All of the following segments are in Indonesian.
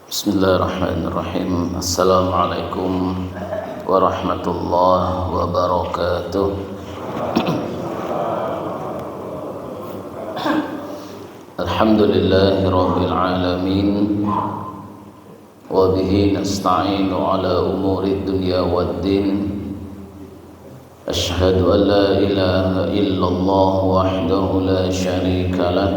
Bismillahirrahmanirrahim. Assalamualaikum warahmatullahi wabarakatuh. Alhamdulillahi rabbil alamin. Wa bihi nasta'inu ala umuri dunya waddin. Ashhadu an la ilaha illallah wahdahu la syarika lah.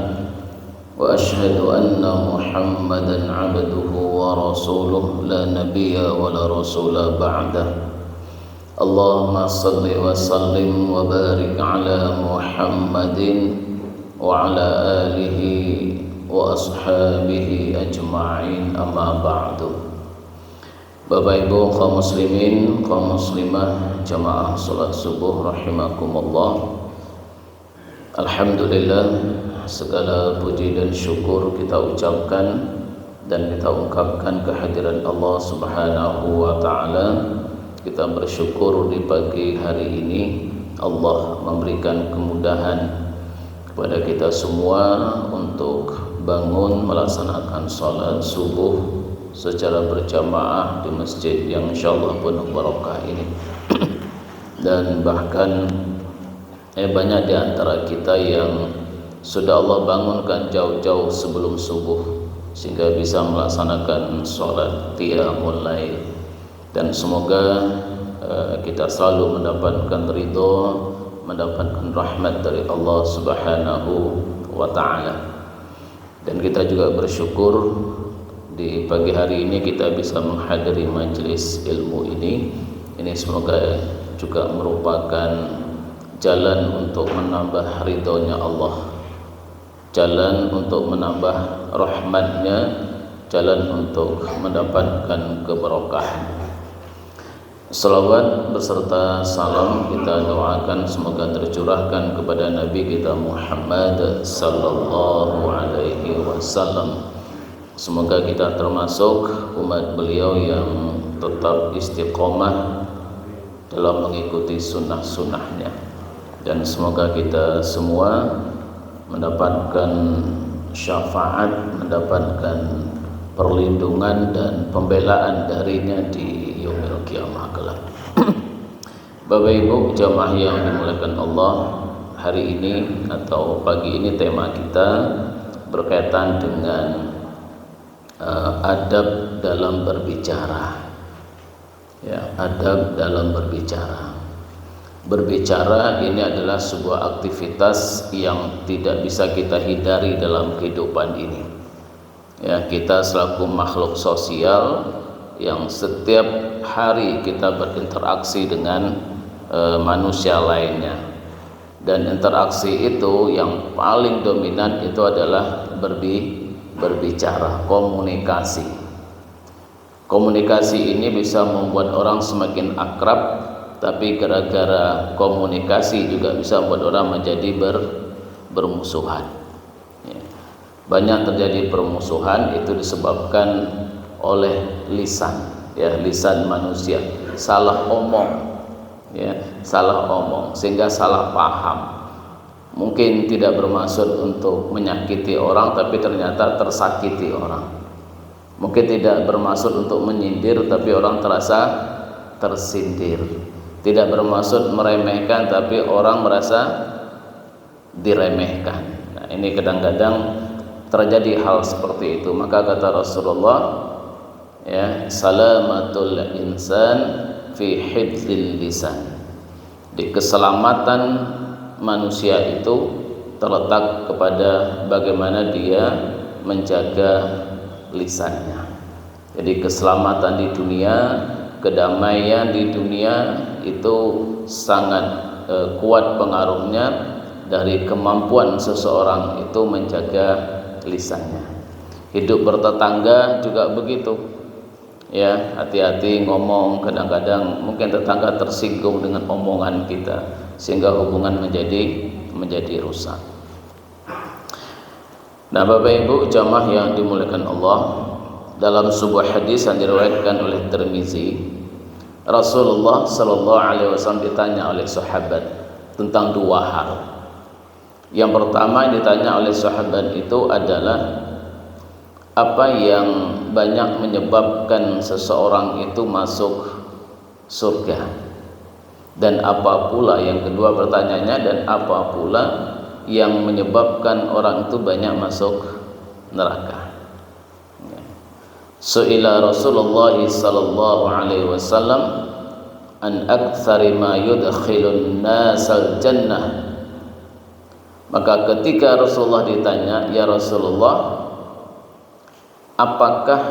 Wa ashhadu anna Muhammadan abduhu wa rasuluh la nabiyya wa la rasula ba'dah. Allahumma salli wa sallim wa barik ala Muhammadin wa ala alihi wa ashabihi ajma'in, amma ba'du. Bapak Ibu kaum muslimin, kaum muslimah, jamaah salat subuh rahimakumullah. Alhamdulillah, segala puji dan syukur kita ucapkan dan kita ungkapkan kehadiran Allah Subhanahu wa taala. Kita bersyukur di pagi hari ini Allah memberikan kemudahan kepada kita semua untuk bangun melaksanakan salat subuh secara berjamaah di masjid yang insyaallah penuh barokah ini. Dan bahkan banyak di antara kita yang sudah Allah bangunkan jauh-jauh sebelum subuh sehingga bisa melaksanakan sholat qiyamul lail. Dan semoga kita selalu mendapatkan ridho, mendapatkan rahmat dari Allah Subhanahu wa ta'ala. Dan kita juga bersyukur di pagi hari ini kita bisa menghadiri majelis ilmu ini. Ini semoga juga merupakan jalan untuk menambah ridhonya Allah, jalan untuk menambah rahmatnya, jalan untuk mendapatkan keberkahan. Salawat beserta salam kita doakan semoga tercurahkan kepada Nabi kita Muhammad sallallahu alaihi wasallam. Semoga kita termasuk umat beliau yang tetap istiqomah dalam mengikuti sunnah-sunnahnya. Dan semoga kita semua mendapatkan syafaat, mendapatkan perlindungan dan pembelaan darinya di yaumil qiyamah kelak. Bapak Ibu jamaah yang dimuliakan Allah, hari ini atau pagi ini tema kita berkaitan dengan adab dalam berbicara. Ya, adab dalam berbicara. Berbicara ini adalah sebuah aktivitas yang tidak bisa kita hindari dalam kehidupan ini. Ya, kita selaku makhluk sosial yang setiap hari kita berinteraksi dengan manusia lainnya. Dan interaksi itu yang paling dominan itu adalah berbicara, komunikasi. Komunikasi ini bisa membuat orang semakin akrab, tapi gara-gara komunikasi juga bisa membuat orang menjadi bermusuhan. Banyak terjadi permusuhan itu disebabkan oleh lisan, ya, lisan manusia, salah omong, ya, salah omong sehingga salah paham. Mungkin tidak bermaksud untuk menyakiti orang, tapi ternyata tersakiti orang. Mungkin tidak bermaksud untuk menyindir, tapi orang terasa tersindir. Tidak bermaksud meremehkan, tapi orang merasa diremehkan. Nah, ini kadang-kadang terjadi hal seperti itu. Maka kata Rasulullah, ya, salamatul insan fi hifdzil lisan. Di keselamatan manusia itu terletak kepada bagaimana dia menjaga lisannya. Jadi keselamatan di dunia, kedamaian di dunia itu sangat kuat pengaruhnya dari kemampuan seseorang itu menjaga lisannya. Hidup bertetangga juga begitu. Ya, hati-hati ngomong, kadang-kadang mungkin tetangga tersinggung dengan omongan kita sehingga hubungan menjadi rusak. Nah, Bapak Ibu jamaah yang dimuliakan Allah, dalam sebuah hadis yang diriwayatkan oleh Tirmizi, Rasulullah sallallahu alaihi wasallam ditanya oleh sahabat tentang dua hal. Yang pertama yang ditanya oleh sahabat itu adalah Apa yang banyak menyebabkan seseorang itu masuk surga? Dan apa pula, yang kedua pertanyaannya, dan apa pula yang menyebabkan orang itu banyak masuk neraka? Su'ila Rasulullah sallallahu alaihi wasallam an aktsari ma yudkhilun nasal jannah. Maka ketika Rasulullah ditanya, ya Rasulullah, apakah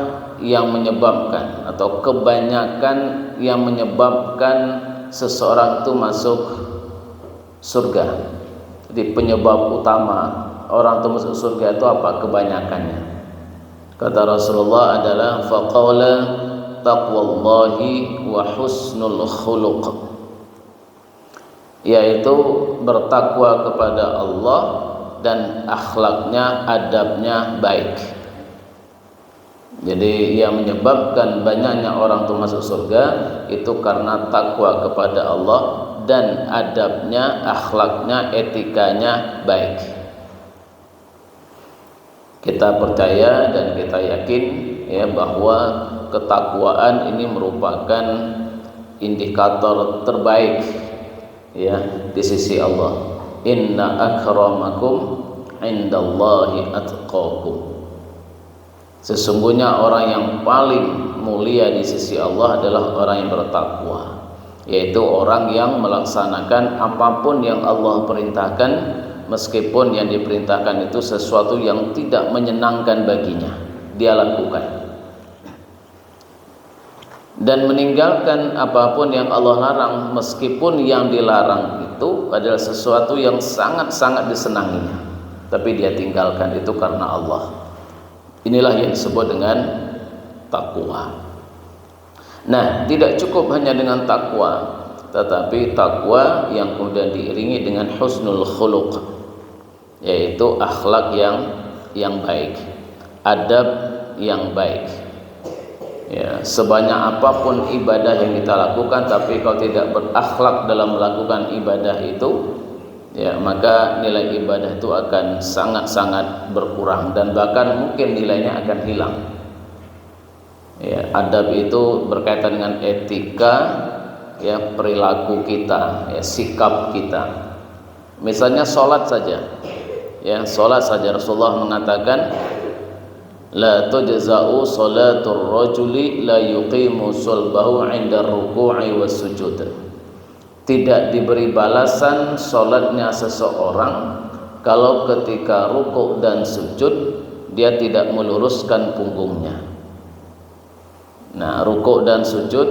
yang menyebabkan atau kebanyakan yang menyebabkan seseorang itu masuk surga? Jadi penyebab utama orang itu masuk surga itu apa kebanyakannya? Kata Rasulullah adalah faqala taqwallahi wa husnul khuluq, yaitu bertakwa kepada Allah dan akhlaknya, adabnya baik. Jadi yang menyebabkan banyaknya orang itu masuk surga itu karena takwa kepada Allah dan adabnya, akhlaknya, etikanya baik. Kita percaya dan kita yakin ya bahwa ketakwaan ini merupakan indikator terbaik ya di sisi Allah. Inna akramakum indallahi atqakum. Sesungguhnya orang yang paling mulia di sisi Allah adalah orang yang bertakwa, yaitu orang yang melaksanakan apapun yang Allah perintahkan, meskipun yang diperintahkan itu sesuatu yang tidak menyenangkan baginya, dia lakukan. Dan meninggalkan apapun yang Allah larang, meskipun yang dilarang itu adalah sesuatu yang sangat-sangat disenanginya, tapi dia tinggalkan itu karena Allah. Inilah yang disebut dengan takwa. Nah, tidak cukup hanya dengan takwa, tetapi takwa yang kemudian diiringi dengan husnul khuluq, yaitu akhlak yang baik, adab yang baik. Ya, sebanyak apapun ibadah yang kita lakukan, tapi kalau tidak berakhlak dalam melakukan ibadah itu, ya maka nilai ibadah itu akan sangat-sangat berkurang dan bahkan mungkin nilainya akan hilang. Ya, adab itu berkaitan dengan etika, ya perilaku kita, ya sikap kita. Misalnya sholat saja, ya sholat saja Rasulullah mengatakan, la tujza'u sholatur rajuli la yuqimu sulbahu 'inda ruku'i was sujud. Tidak diberi balasan sholatnya seseorang kalau ketika rukuk dan sujud dia tidak meluruskan punggungnya. Nah, rukuk dan sujud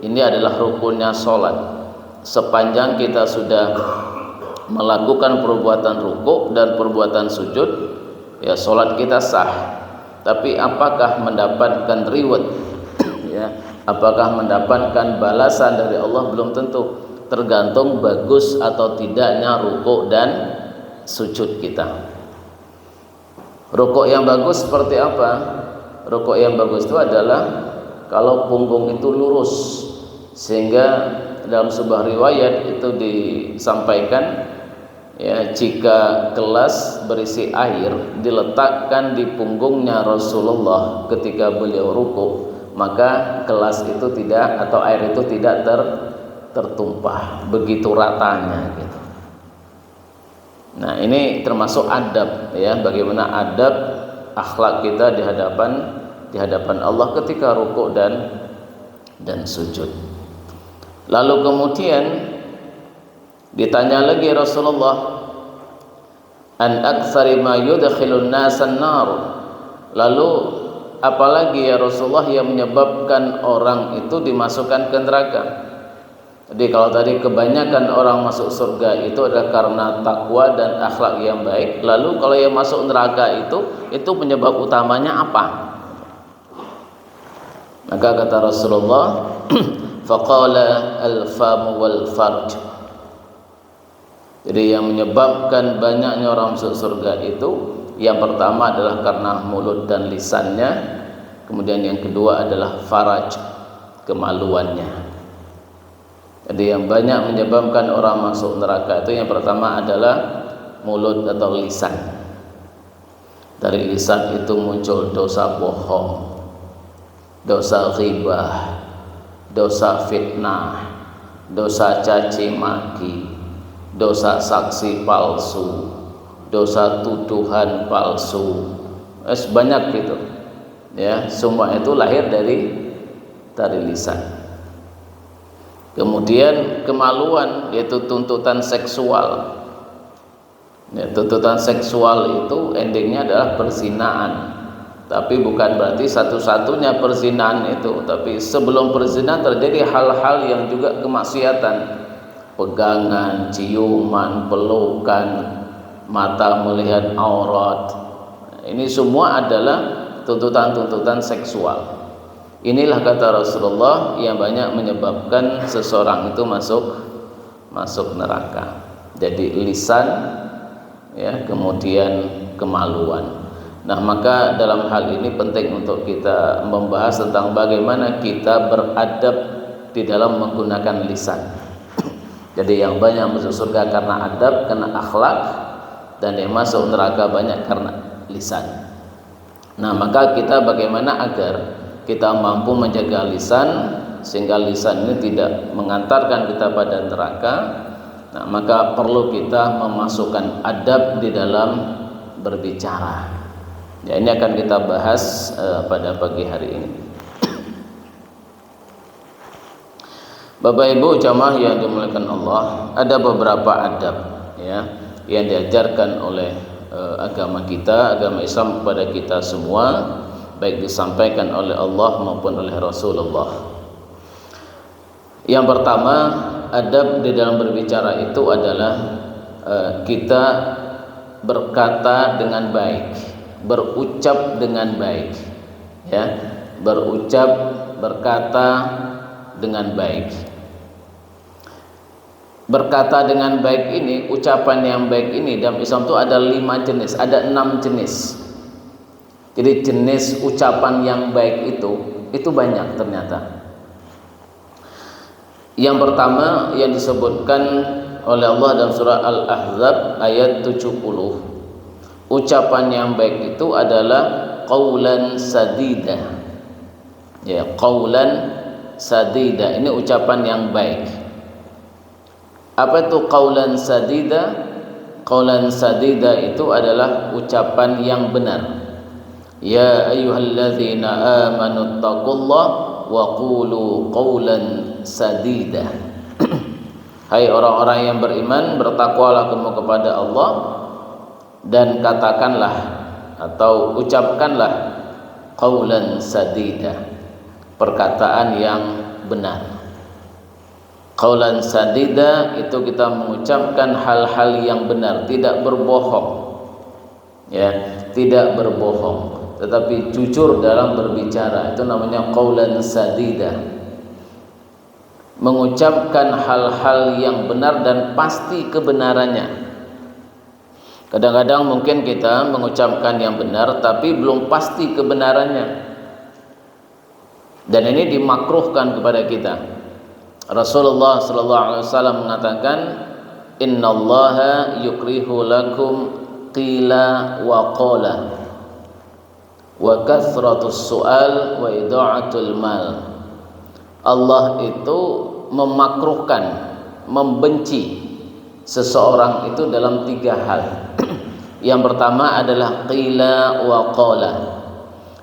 ini adalah rukunnya sholat. Sepanjang kita sudah melakukan perbuatan rukuk dan perbuatan sujud, ya sholat kita sah. Tapi apakah mendapatkan reward, ya, apakah mendapatkan balasan dari Allah? Belum tentu. Tergantung bagus atau tidaknya rukuk dan sujud kita. Rukuk yang bagus seperti apa? Rukuk yang bagus itu adalah kalau punggung itu lurus, sehingga dalam sebuah riwayat itu disampaikan, ya, jika gelas berisi air diletakkan di punggungnya Rasulullah ketika beliau rukuk, maka gelas itu tidak, atau air itu tidak tertumpah, begitu ratanya gitu. Nah, ini termasuk adab, ya, bagaimana adab akhlak kita di hadapan Allah ketika rukuk dan sujud. Lalu kemudian ditanya lagi Rasulullah, an aktsari ma yudkhilun nasan nar. Lalu apalagi ya Rasulullah yang menyebabkan orang itu dimasukkan ke neraka? Jadi kalau tadi kebanyakan orang masuk surga itu adalah karena takwa dan akhlak yang baik, lalu kalau yang masuk neraka itu penyebab utamanya apa? Maka kata Rasulullah, faqala al-famu wal farj. Jadi yang menyebabkan banyaknya orang masuk surga itu yang pertama adalah karena mulut dan lisannya, kemudian yang kedua adalah faraj, kemaluannya. Jadi yang banyak menyebabkan orang masuk neraka itu yang pertama adalah mulut atau lisan. Dari lisan itu muncul dosa bohong, dosa ghibah, dosa fitnah, dosa caci maki, dosa saksi palsu, dosa tuduhan palsu, banyak gitu ya. Semua itu lahir dari lisan. Kemudian kemaluan, yaitu tuntutan seksual ya. Tuntutan seksual itu endingnya adalah perzinahan, tapi bukan berarti satu-satunya perzinahan itu, tapi sebelum perzinahan terjadi hal-hal yang juga kemaksiatan, pegangan, ciuman, pelukan, mata melihat aurat. Ini semua adalah tuntutan-tuntutan seksual. Inilah kata Rasulullah yang banyak menyebabkan seseorang itu masuk neraka. Jadi lisan ya, kemudian kemaluan. Nah, maka dalam hal ini penting untuk kita membahas tentang bagaimana kita beradab di dalam menggunakan lisan. Jadi yang banyak masuk surga karena adab, karena akhlak, dan yang masuk neraka banyak karena lisan. Nah, maka kita bagaimana agar kita mampu menjaga lisan sehingga lisan ini tidak mengantarkan kita pada neraka. Nah, maka perlu kita memasukkan adab di dalam berbicara. Ya, ini akan kita bahas pada pagi hari ini. Bapak Ibu jamaah yang dimuliakan Allah, ada beberapa adab ya yang diajarkan oleh agama kita, agama Islam kepada kita semua, baik disampaikan oleh Allah maupun oleh Rasulullah. Yang pertama, adab di dalam berbicara itu adalah kita berkata dengan baik, berucap dengan baik ya, berucap, berkata dengan baik. Berkata dengan baik ini, ucapan yang baik ini dalam Islam itu ada 5 jenis, ada 6 jenis. Jadi jenis ucapan yang baik itu banyak ternyata. Yang pertama yang disebutkan oleh Allah dalam surah Al-Ahzab ayat 70, ucapan yang baik itu adalah qaulan sadida. Ya, qaulan sadida, ini ucapan yang baik. Apa itu qaulan sadida? Qaulan sadida itu adalah ucapan yang benar. Ya ayyuhalladzina amanu taqullaha wa qulu qawlan sadida. Hai orang-orang yang beriman, bertakwalah kamu kepada Allah dan katakanlah atau ucapkanlah qawlan sadida, perkataan yang benar. Qawlan sadida itu kita mengucapkan hal-hal yang benar, tidak berbohong ya, tidak berbohong tetapi jujur dalam berbicara, itu namanya qaulan sadida. Mengucapkan hal-hal yang benar dan pasti kebenarannya. Kadang-kadang mungkin kita mengucapkan yang benar tapi belum pasti kebenarannya, dan ini dimakruhkan kepada kita. Rasulullah SAW mengatakan, innallaha yukrihu lakum qila wa qala wa kathratus su'al wa ida'atul mal. Allah itu memakruhkan, membenci seseorang itu dalam 3 hal. Yang pertama adalah qila wa qala,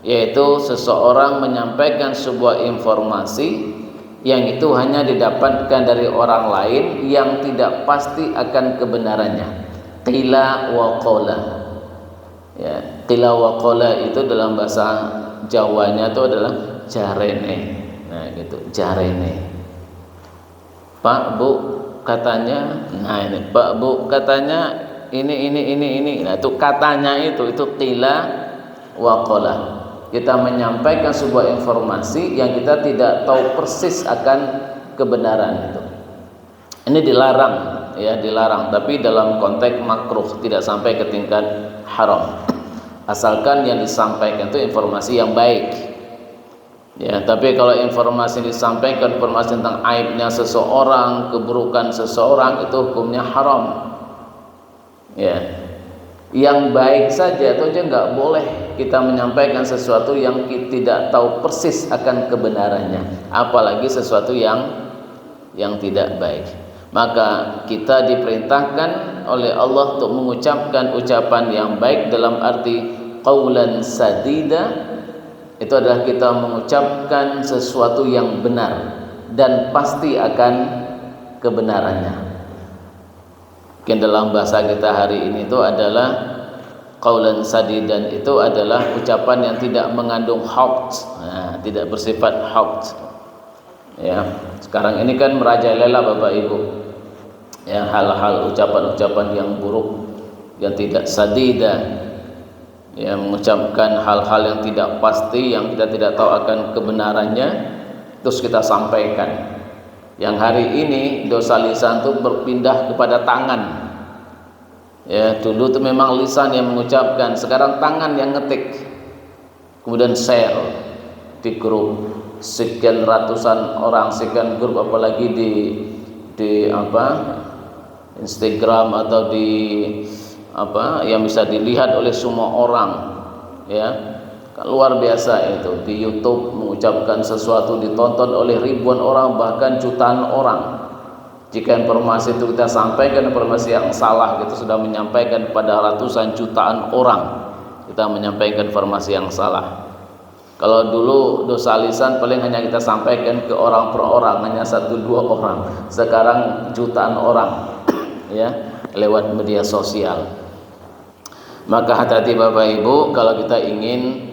yaitu seseorang menyampaikan sebuah informasi yang itu hanya didapatkan dari orang lain yang tidak pasti akan kebenarannya. Qila wa qala ya, qila wa qala itu dalam bahasa Jawanya itu adalah jarene. Nah gitu, jarene. Pak Bu katanya, nah ini Pak Bu katanya ini. Nah itu katanya itu qila wa qala. Kita menyampaikan sebuah informasi yang kita tidak tahu persis akan kebenaran itu. Ini dilarang ya, dilarang, tapi dalam konteks makruh, tidak sampai ke tingkat haram. Asalkan yang disampaikan itu informasi yang baik. Ya, tapi kalau informasi disampaikan informasi tentang aibnya seseorang, keburukan seseorang, itu hukumnya haram. Ya. Yang baik saja itu aja nggak boleh kita menyampaikan sesuatu yang kita tidak tahu persis akan kebenarannya, apalagi sesuatu yang tidak baik. Maka kita diperintahkan oleh Allah untuk mengucapkan ucapan yang baik dalam arti qaulan sadida. Itu adalah kita mengucapkan sesuatu yang benar dan pasti akan kebenarannya. Mungkin dalam bahasa kita hari ini itu adalah qaulan sadidan, itu adalah ucapan yang tidak mengandung hauq, tidak bersifat hauq. Ya, sekarang ini kan merajalela Bapak Ibu. Ya, hal-hal ucapan-ucapan yang buruk, yang tidak sadida, yang mengucapkan hal-hal yang tidak pasti, yang kita tidak tahu akan kebenarannya, terus kita sampaikan. Yang hari ini dosa lisan itu berpindah kepada tangan. Ya, dulu itu memang lisan yang mengucapkan, sekarang tangan yang ngetik, kemudian share di grup sekian ratusan orang, sekian grup, apalagi di Instagram atau di yang bisa dilihat oleh semua orang, ya. Luar biasa itu. Di YouTube mengucapkan sesuatu ditonton oleh ribuan orang, bahkan jutaan orang. Jika informasi itu kita sampaikan informasi yang salah, kita sudah menyampaikan kepada ratusan jutaan orang, kita menyampaikan informasi yang salah. Kalau dulu dosa lisan paling hanya kita sampaikan ke orang per orang, hanya 1-2 orang. Sekarang jutaan orang, ya, lewat media sosial. Maka hati-hati Bapak Ibu, kalau kita ingin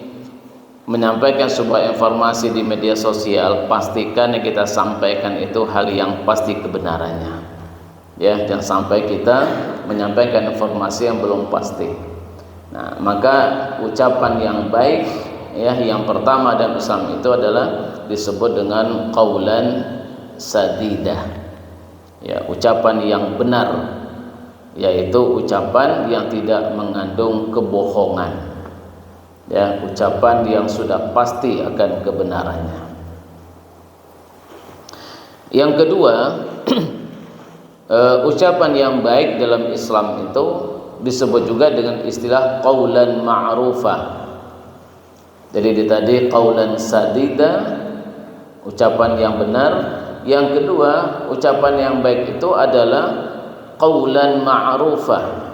menyampaikan sebuah informasi di media sosial, pastikan yang kita sampaikan itu hal yang pasti kebenarannya. Ya, jangan sampai kita menyampaikan informasi yang belum pasti. Nah, maka ucapan yang baik, ya, yang pertama dalam Islam itu adalah disebut dengan qaulan sadidah. Ya, ucapan yang benar, yaitu ucapan yang tidak mengandung kebohongan. Ya, ucapan yang sudah pasti akan kebenarannya. Yang kedua, ucapan yang baik dalam Islam itu disebut juga dengan istilah qaulan ma'rufah. Jadi tadi qaulan sadida, ucapan yang benar. Yang kedua, ucapan yang baik itu adalah qaulan ma'rufah,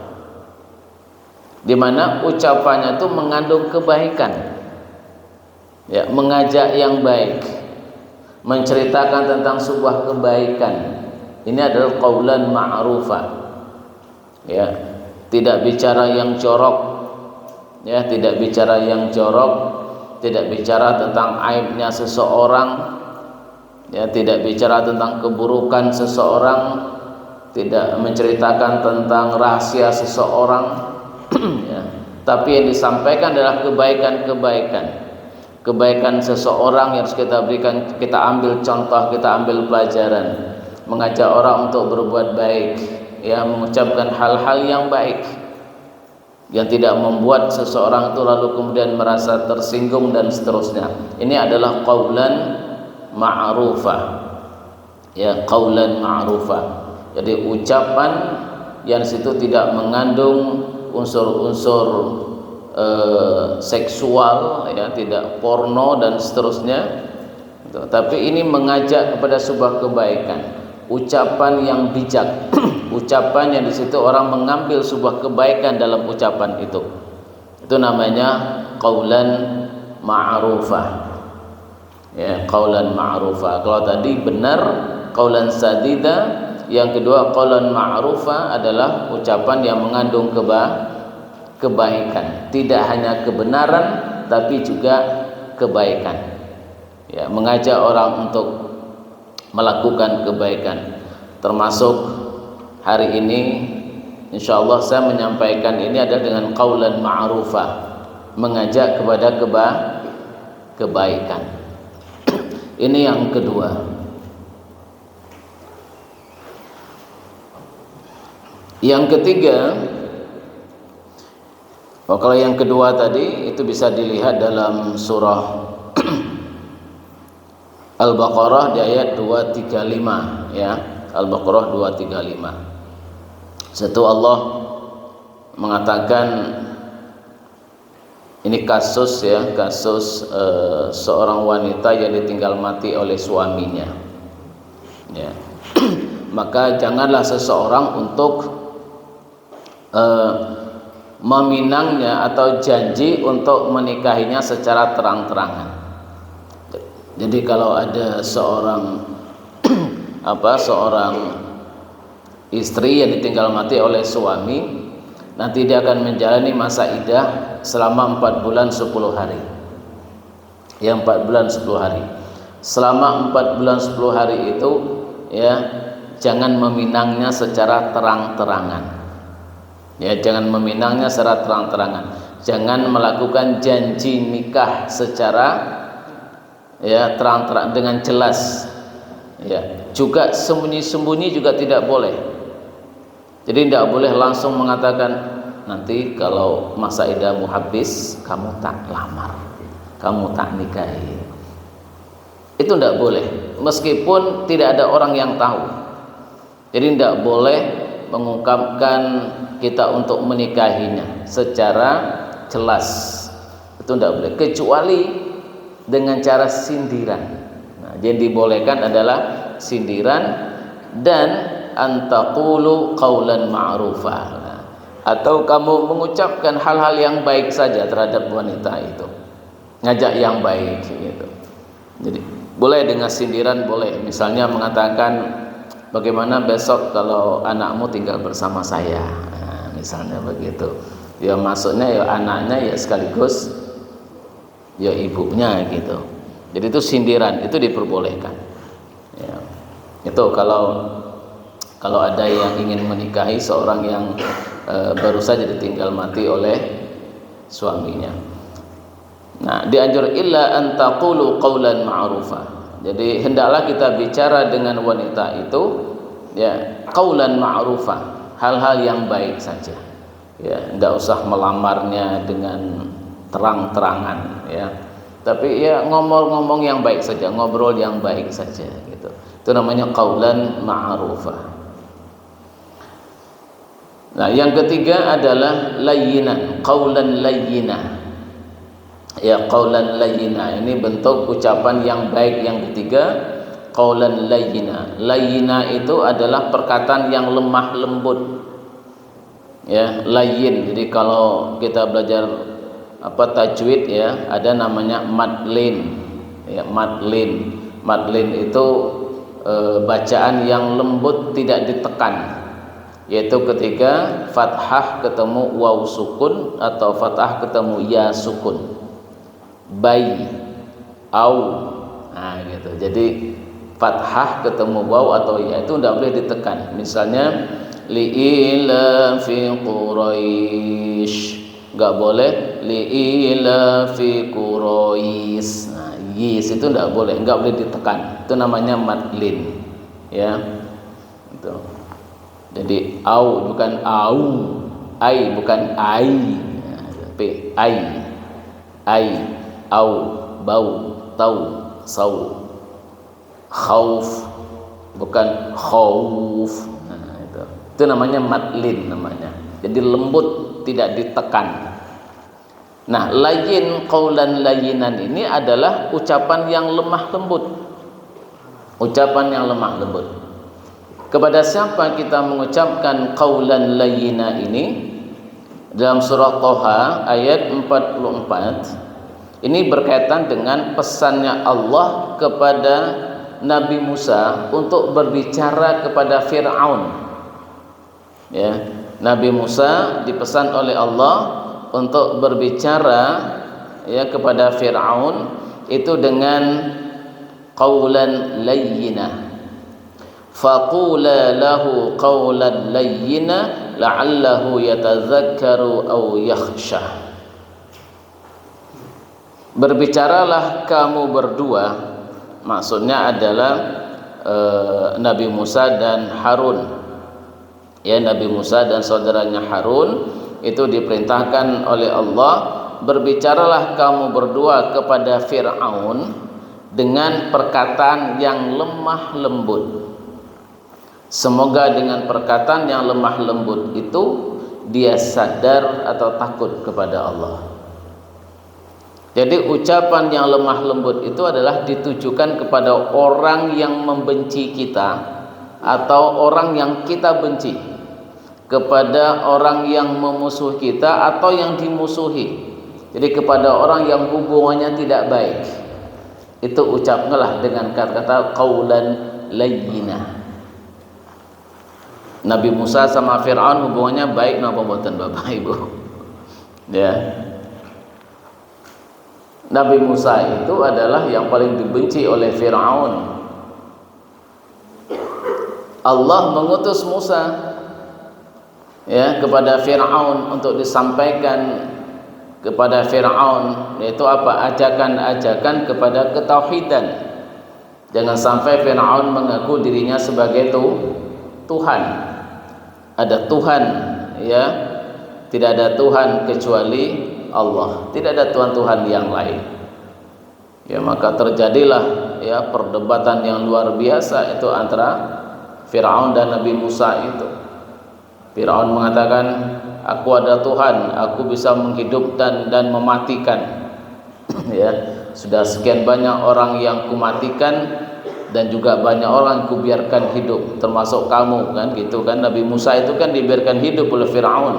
di mana ucapannya itu mengandung kebaikan, ya, mengajak yang baik, menceritakan tentang sebuah kebaikan. Ini adalah qaulan ma'rufah, ya, tidak bicara yang jorok, ya, tidak bicara yang jorok, tidak bicara tentang aibnya seseorang, ya, tidak bicara tentang keburukan seseorang, tidak menceritakan tentang rahasia seseorang. Ya, tapi yang disampaikan adalah kebaikan seseorang yang harus kita berikan, kita ambil contoh, kita ambil pelajaran, mengajak orang untuk berbuat baik, ya, mengucapkan hal-hal yang baik yang tidak membuat seseorang itu lalu kemudian merasa tersinggung dan seterusnya. Ini adalah qaulan ma'rufah, ya, qaulan ma'rufah. Jadi ucapan yang situ tidak mengandung unsur-unsur seksual, ya, tidak porno dan seterusnya, tapi ini mengajak kepada sebuah kebaikan, ucapan yang bijak, ucapan yang di situ orang mengambil sebuah kebaikan dalam ucapan itu namanya qaulan ma'rufah, ya, qaulan ma'rufah. Kalau tadi benar qaulan sadida, yang kedua qaulan ma'rufah adalah ucapan yang mengandung kebaikan, tidak hanya kebenaran tapi juga kebaikan, ya, mengajak orang untuk melakukan kebaikan. Termasuk hari ini insyaallah saya menyampaikan ini adalah dengan qaulan ma'rufah, mengajak kepada kebaikan. Ini yang kedua. Yang ketiga, kalau yang kedua tadi itu bisa dilihat dalam surah Al-Baqarah di ayat 235, ya, Al-Baqarah 235. Satu Allah mengatakan ini kasus seorang wanita yang ditinggal mati oleh suaminya, ya. Maka janganlah seseorang untuk meminangnya atau janji untuk menikahinya secara terang-terangan. Jadi kalau ada seorang seorang istri yang ditinggal mati oleh suami, nanti dia akan menjalani masa iddah selama 4 bulan 10 hari. Ya, 4 bulan 10 hari. Selama 4 bulan 10 hari itu, ya, jangan meminangnya secara terang-terangan. Ya, jangan meminangnya secara terang-terangan. Jangan melakukan janji nikah secara, ya, terang-terang dengan jelas. Ya, juga sembunyi-sembunyi juga tidak boleh. Jadi tidak boleh langsung mengatakan, nanti kalau masa idahmu habis kamu tak lamar, kamu tak nikahi. Itu tidak boleh, meskipun tidak ada orang yang tahu. Jadi tidak boleh mengungkapkan kita untuk menikahinya secara jelas. Itu tidak boleh, kecuali dengan cara sindiran. Nah, yang dibolehkan adalah sindiran dan antaqulu qaulan ma'rufa, atau kamu mengucapkan hal-hal yang baik saja terhadap wanita itu, ngajak yang baik gitu. Jadi boleh dengan sindiran, boleh. Misalnya mengatakan, bagaimana besok kalau anakmu tinggal bersama saya, nah, misalnya begitu. Ya maksudnya ya anaknya ya sekaligus ya ibunya gitu. Jadi itu sindiran, itu diperbolehkan. Ya. Itu kalau ada yang ingin menikahi seorang yang baru saja ditinggal mati oleh suaminya. Nah, dianjur illa an taqulu qaulan ma'rufa. Jadi hendaklah kita bicara dengan wanita itu, ya, qaulan ma'rufa, hal-hal yang baik saja. Ya, tidak usah melamarnya dengan terang-terangan, ya. Tapi ya ngomong-ngomong yang baik saja, ngobrol yang baik saja gitu. Itu namanya qaulan ma'rufa. Nah, yang ketiga adalah layyinan, qaulan layyina. Ya, qaulan layyina ini bentuk ucapan yang baik. Yang ketiga, qaulan layyina. Layyina itu adalah perkataan yang lemah lembut. Ya, layyin. Jadi kalau kita belajar tajwid, ya, ada namanya madlin. Ya, madlin. Madlin itu bacaan yang lembut, tidak ditekan. Yaitu ketika fathah ketemu waw sukun atau fathah ketemu ya sukun, bai, au, nah gitu. Jadi fathah ketemu waw atau ya itu tidak boleh ditekan. Misalnya li'ila fi Quraisy, nggak boleh li'ila fi Quraisy. Nah, yis itu nggak boleh ditekan. Itu namanya madlin, ya. Itu. Jadi au bukan au, ai bukan ai, tapi ai, au, bau, tau, sau, khauf bukan khauf. Nah, itu namanya madlin namanya. Jadi lembut, tidak ditekan. Nah, layyin, qaulan layyinan ini adalah ucapan yang lemah lembut. Ucapan yang lemah lembut. Kepada siapa kita mengucapkan qaulan layyina ini? Dalam surah Thaha ayat 44. Ini berkaitan dengan pesannya Allah kepada Nabi Musa untuk berbicara kepada Fir'aun. Ya, Nabi Musa dipesan oleh Allah untuk berbicara, ya, kepada Fir'aun itu dengan qaulan layyina. Faqula lahu qawlan layyina la'allahu yatadzakkaru aw yakhsha. Berbicaralah kamu berdua, maksudnya adalah Nabi Musa dan Harun. Ya, Nabi Musa dan saudaranya Harun itu diperintahkan oleh Allah, berbicaralah kamu berdua kepada Fir'aun dengan perkataan yang lemah lembut. Semoga dengan perkataan yang lemah lembut itu dia sadar atau takut kepada Allah. Jadi ucapan yang lemah lembut itu adalah ditujukan kepada orang yang membenci kita atau orang yang kita benci, kepada orang yang memusuhi kita atau yang dimusuhi. Jadi kepada orang yang hubungannya tidak baik, itu ucapkanlah dengan kata-kata qaulan layyina. Nabi Musa sama Fir'aun hubungannya baik napa mboten Bapak Ibu? Ya. Nabi Musa itu adalah yang paling dibenci oleh Fir'aun. Allah mengutus Musa ya kepada Fir'aun untuk disampaikan kepada Fir'aun, yaitu apa? Ajakan-ajakan kepada ketauhidan. Jangan sampai Fir'aun mengaku dirinya sebagai Tuhan. Ada Tuhan ya, tidak ada Tuhan kecuali Allah, tidak ada Tuhan-Tuhan yang lain. Ya, maka terjadilah ya perdebatan yang luar biasa itu antara Fir'aun dan Nabi Musa itu. Fir'aun mengatakan, aku ada Tuhan, aku bisa menghidupkan dan mematikan. Ya, sudah sekian banyak orang yang kumatikan dan juga banyak orang kubiarkan hidup, termasuk kamu, kan gitu kan. Nabi Musa itu kan dibiarkan hidup oleh Fir'aun.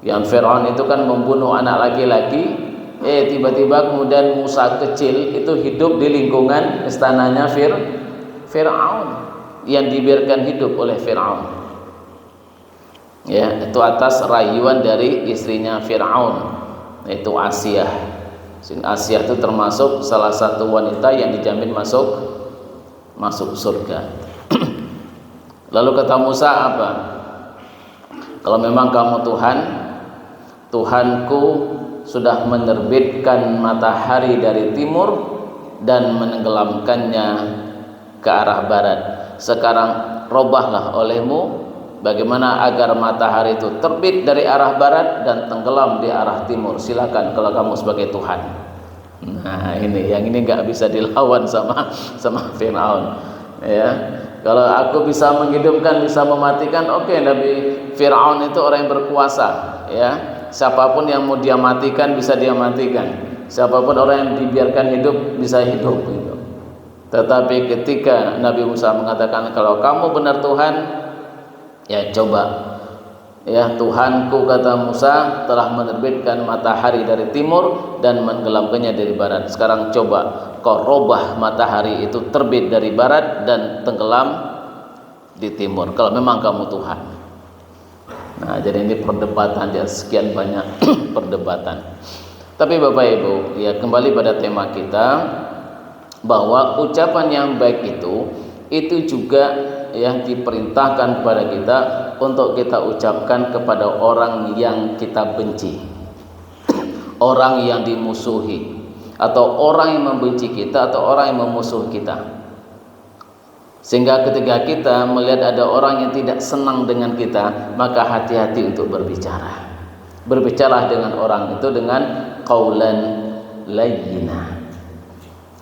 Yang Fir'aun itu kan membunuh anak laki-laki, tiba-tiba kemudian Musa kecil itu hidup di lingkungan istananya Fir'aun, yang dibiarkan hidup oleh Fir'aun. Ya, itu atas rayuan dari istrinya Fir'aun, yaitu Asiyah. Asiyah itu termasuk salah satu wanita yang dijamin masuk surga. Lalu kata Musa apa? Kalau memang kamu Tuhan, Tuhanku sudah menerbitkan matahari dari timur dan menenggelamkannya ke arah barat. Sekarang robahlah olehmu bagaimana agar matahari itu terbit dari arah barat dan tenggelam di arah timur. Silakan kalau kamu sebagai Tuhan. Nah, yang ini nggak bisa dilawan sama Fir'aun. Ya, kalau aku bisa menghidupkan, bisa mematikan, oke. Nabi Fir'aun itu orang yang berkuasa. Ya, siapapun yang mau dia matikan bisa dia matikan. Siapapun orang yang dibiarkan hidup bisa hidup. Gitu. Tetapi ketika Nabi Musa mengatakan kalau kamu benar Tuhan, ya coba. Ya, Tuhanku kata Musa telah menerbitkan matahari dari timur dan menenggelamkannya dari barat. Sekarang coba kau robah matahari itu terbit dari barat dan tenggelam di timur, kalau memang kamu Tuhan. Nah, jadi ini perdebatan ya, sekian banyak perdebatan. Tapi Bapak Ibu, ya kembali pada tema kita, bahwa ucapan yang baik itu juga yang diperintahkan kepada kita untuk kita ucapkan kepada orang yang kita benci, orang yang dimusuhi, atau orang yang membenci kita, atau orang yang memusuhi kita. Sehingga ketika kita melihat ada orang yang tidak senang dengan kita, maka hati-hati untuk berbicara. Berbicara dengan orang itu dengan qaulan layyina.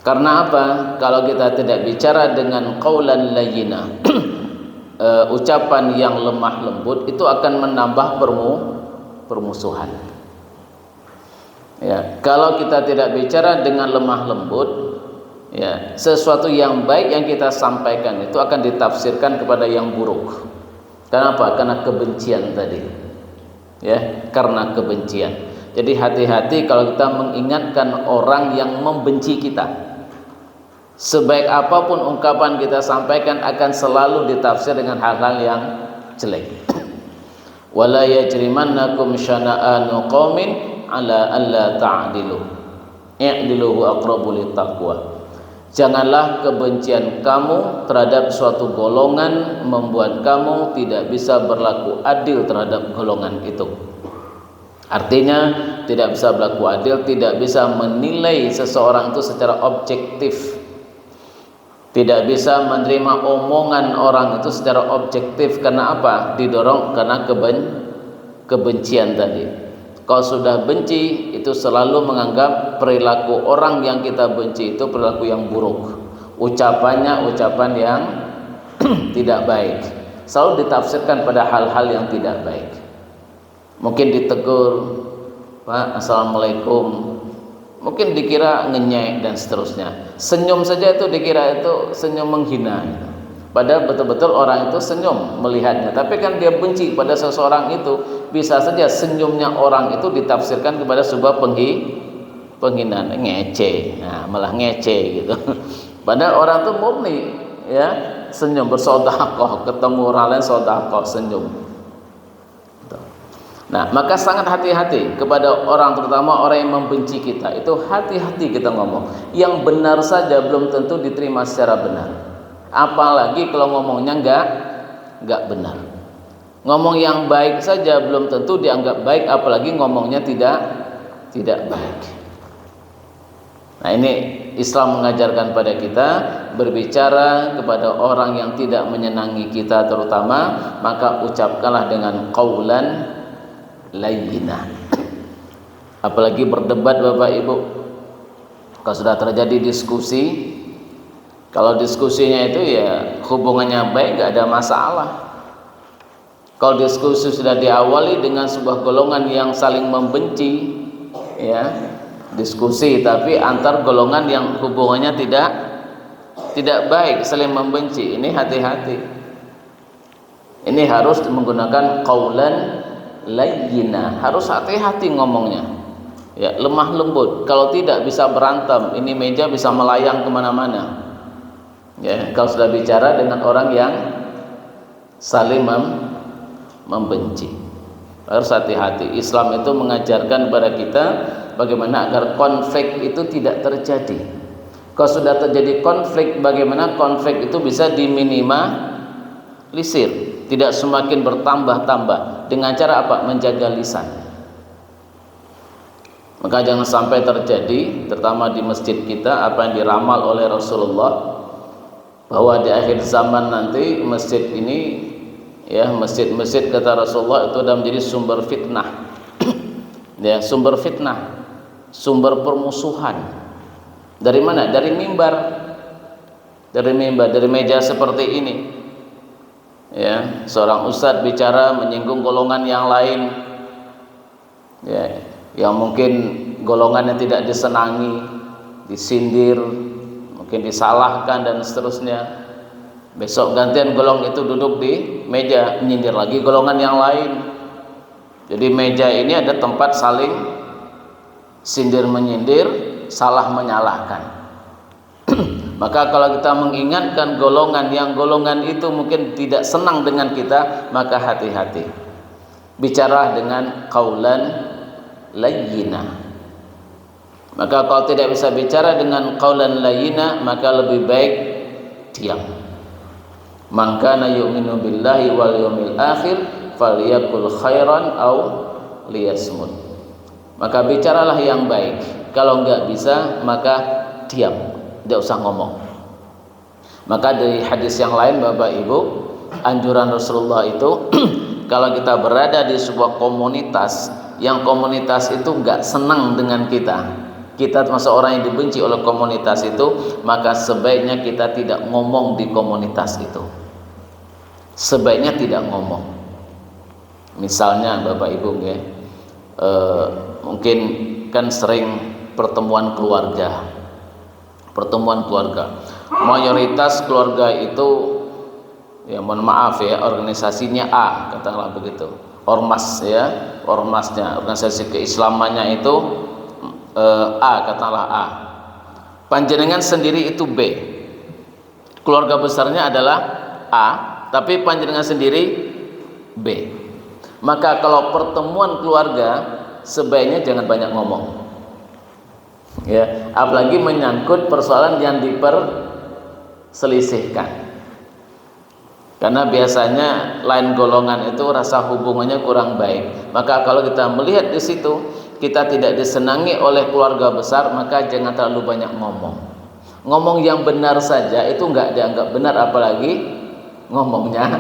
Karena apa? Kalau kita tidak bicara dengan qaulan layyina, ucapan yang lemah lembut, itu akan menambah permusuhan. Ya, kalau kita tidak bicara dengan lemah lembut, ya, sesuatu yang baik yang kita sampaikan itu akan ditafsirkan kepada yang buruk. Kenapa? Karena kebencian tadi. Ya, karena kebencian. Jadi hati-hati kalau kita mengingatkan orang yang membenci kita. Sebaik apapun ungkapan kita sampaikan akan selalu ditafsir dengan hal-hal yang jelek. Wala yajrimannakum syana'anu qaumin ala alla ta'dilu. I'dilu aqrabu littaqwa. Janganlah kebencian kamu terhadap suatu golongan membuat kamu tidak bisa berlaku adil terhadap golongan itu. Artinya tidak bisa berlaku adil, tidak bisa menilai seseorang itu secara objektif. Tidak bisa menerima omongan orang itu secara objektif. Karena apa? Didorong karena kebencian tadi. Kalau sudah benci, itu selalu menganggap perilaku orang yang kita benci itu perilaku yang buruk. Ucapannya ucapan yang tidak baik. Selalu ditafsirkan pada hal-hal yang tidak baik. Mungkin ditegur, Pak, Assalamualaikum, mungkin dikira ngenyek dan seterusnya. Senyum saja itu dikira itu senyum menghina gitu. Padahal betul-betul orang itu senyum melihatnya, tapi kan dia benci pada seseorang itu. Bisa saja senyumnya orang itu ditafsirkan kepada sebuah penghinaan, ngece, nah, malah ngece gitu. Padahal orang itu murni ya senyum, bersedekah, ketemu orang lain sedekah, senyum. Nah, maka sangat hati-hati kepada orang, terutama orang yang membenci kita. Itu hati-hati kita ngomong. Yang benar saja belum tentu diterima secara benar. Apalagi kalau ngomongnya enggak benar. Ngomong yang baik saja belum tentu dianggap baik, apalagi ngomongnya tidak baik. Nah, ini Islam mengajarkan pada kita berbicara kepada orang yang tidak menyenangi kita terutama, maka ucapkanlah dengan qaulan layyinah. Apalagi berdebat Bapak Ibu, kalau sudah terjadi diskusi, kalau diskusinya itu ya hubungannya baik, nggak ada masalah. Kalau diskusi sudah diawali dengan sebuah golongan yang saling membenci, ya diskusi tapi antar golongan yang hubungannya tidak baik, saling membenci, ini hati-hati. Ini harus menggunakan qaulan layyina, harus hati-hati ngomongnya ya, lemah lembut. Kalau tidak bisa berantem, ini meja bisa melayang kemana-mana ya. Kalau sudah bicara dengan orang yang saling membenci, harus hati-hati. Islam itu mengajarkan kepada kita bagaimana agar konflik itu tidak terjadi. Kalau sudah terjadi konflik, bagaimana konflik itu bisa diminimalisir, tidak semakin bertambah-tambah. Dengan cara apa? Menjaga lisan. Maka jangan sampai terjadi, terutama di masjid kita, apa yang diramal oleh Rasulullah, bahwa di akhir zaman nanti masjid ini ya, masjid-masjid kata Rasulullah itu sudah menjadi sumber fitnah ya, sumber fitnah, sumber permusuhan. Dari mana? Dari mimbar, dari meja seperti ini ya. Seorang ustadz bicara menyinggung golongan yang lain ya, yang mungkin golongan yang tidak disenangi, disindir, mungkin disalahkan dan seterusnya. Besok gantian golongan itu duduk di meja menyindir lagi golongan yang lain. Jadi meja ini ada tempat saling sindir menyindir, salah menyalahkan. Maka kalau kita mengingatkan golongan itu mungkin tidak senang dengan kita, maka hati-hati. Bicara dengan qaulan layyinah. Maka kalau tidak bisa bicara dengan qaulan layyinah, maka lebih baik diam. Man kana yu'minu billahi wal yawmil akhir falyaqul khairan aw liyasmut. Maka bicaralah yang baik. Kalau enggak bisa, maka diam, tidak usah ngomong. Maka dari hadis yang lain Bapak Ibu, anjuran Rasulullah itu kalau kita berada di sebuah komunitas, yang komunitas itu enggak senang dengan kita termasuk orang yang dibenci oleh komunitas itu, maka sebaiknya kita tidak ngomong di komunitas itu. Sebaiknya tidak ngomong. Misalnya Bapak Ibu ya, mungkin kan sering pertemuan keluarga. Mayoritas keluarga itu ya, mohon maaf ya, organisasinya A, katakanlah begitu. Ormas ya, ormasnya, organisasi keislamannya itu A, katakanlah A. Panjenengan sendiri itu B. Keluarga besarnya adalah A, tapi panjenengan sendiri B. Maka kalau pertemuan keluarga sebaiknya jangan banyak ngomong. Ya, apalagi menyangkut persoalan yang diperselisihkan. Karena biasanya lain golongan itu rasa hubungannya kurang baik. Maka kalau kita melihat di situ kita tidak disenangi oleh keluarga besar, maka jangan terlalu banyak ngomong. Ngomong yang benar saja itu enggak dianggap benar, apalagi ngomongnya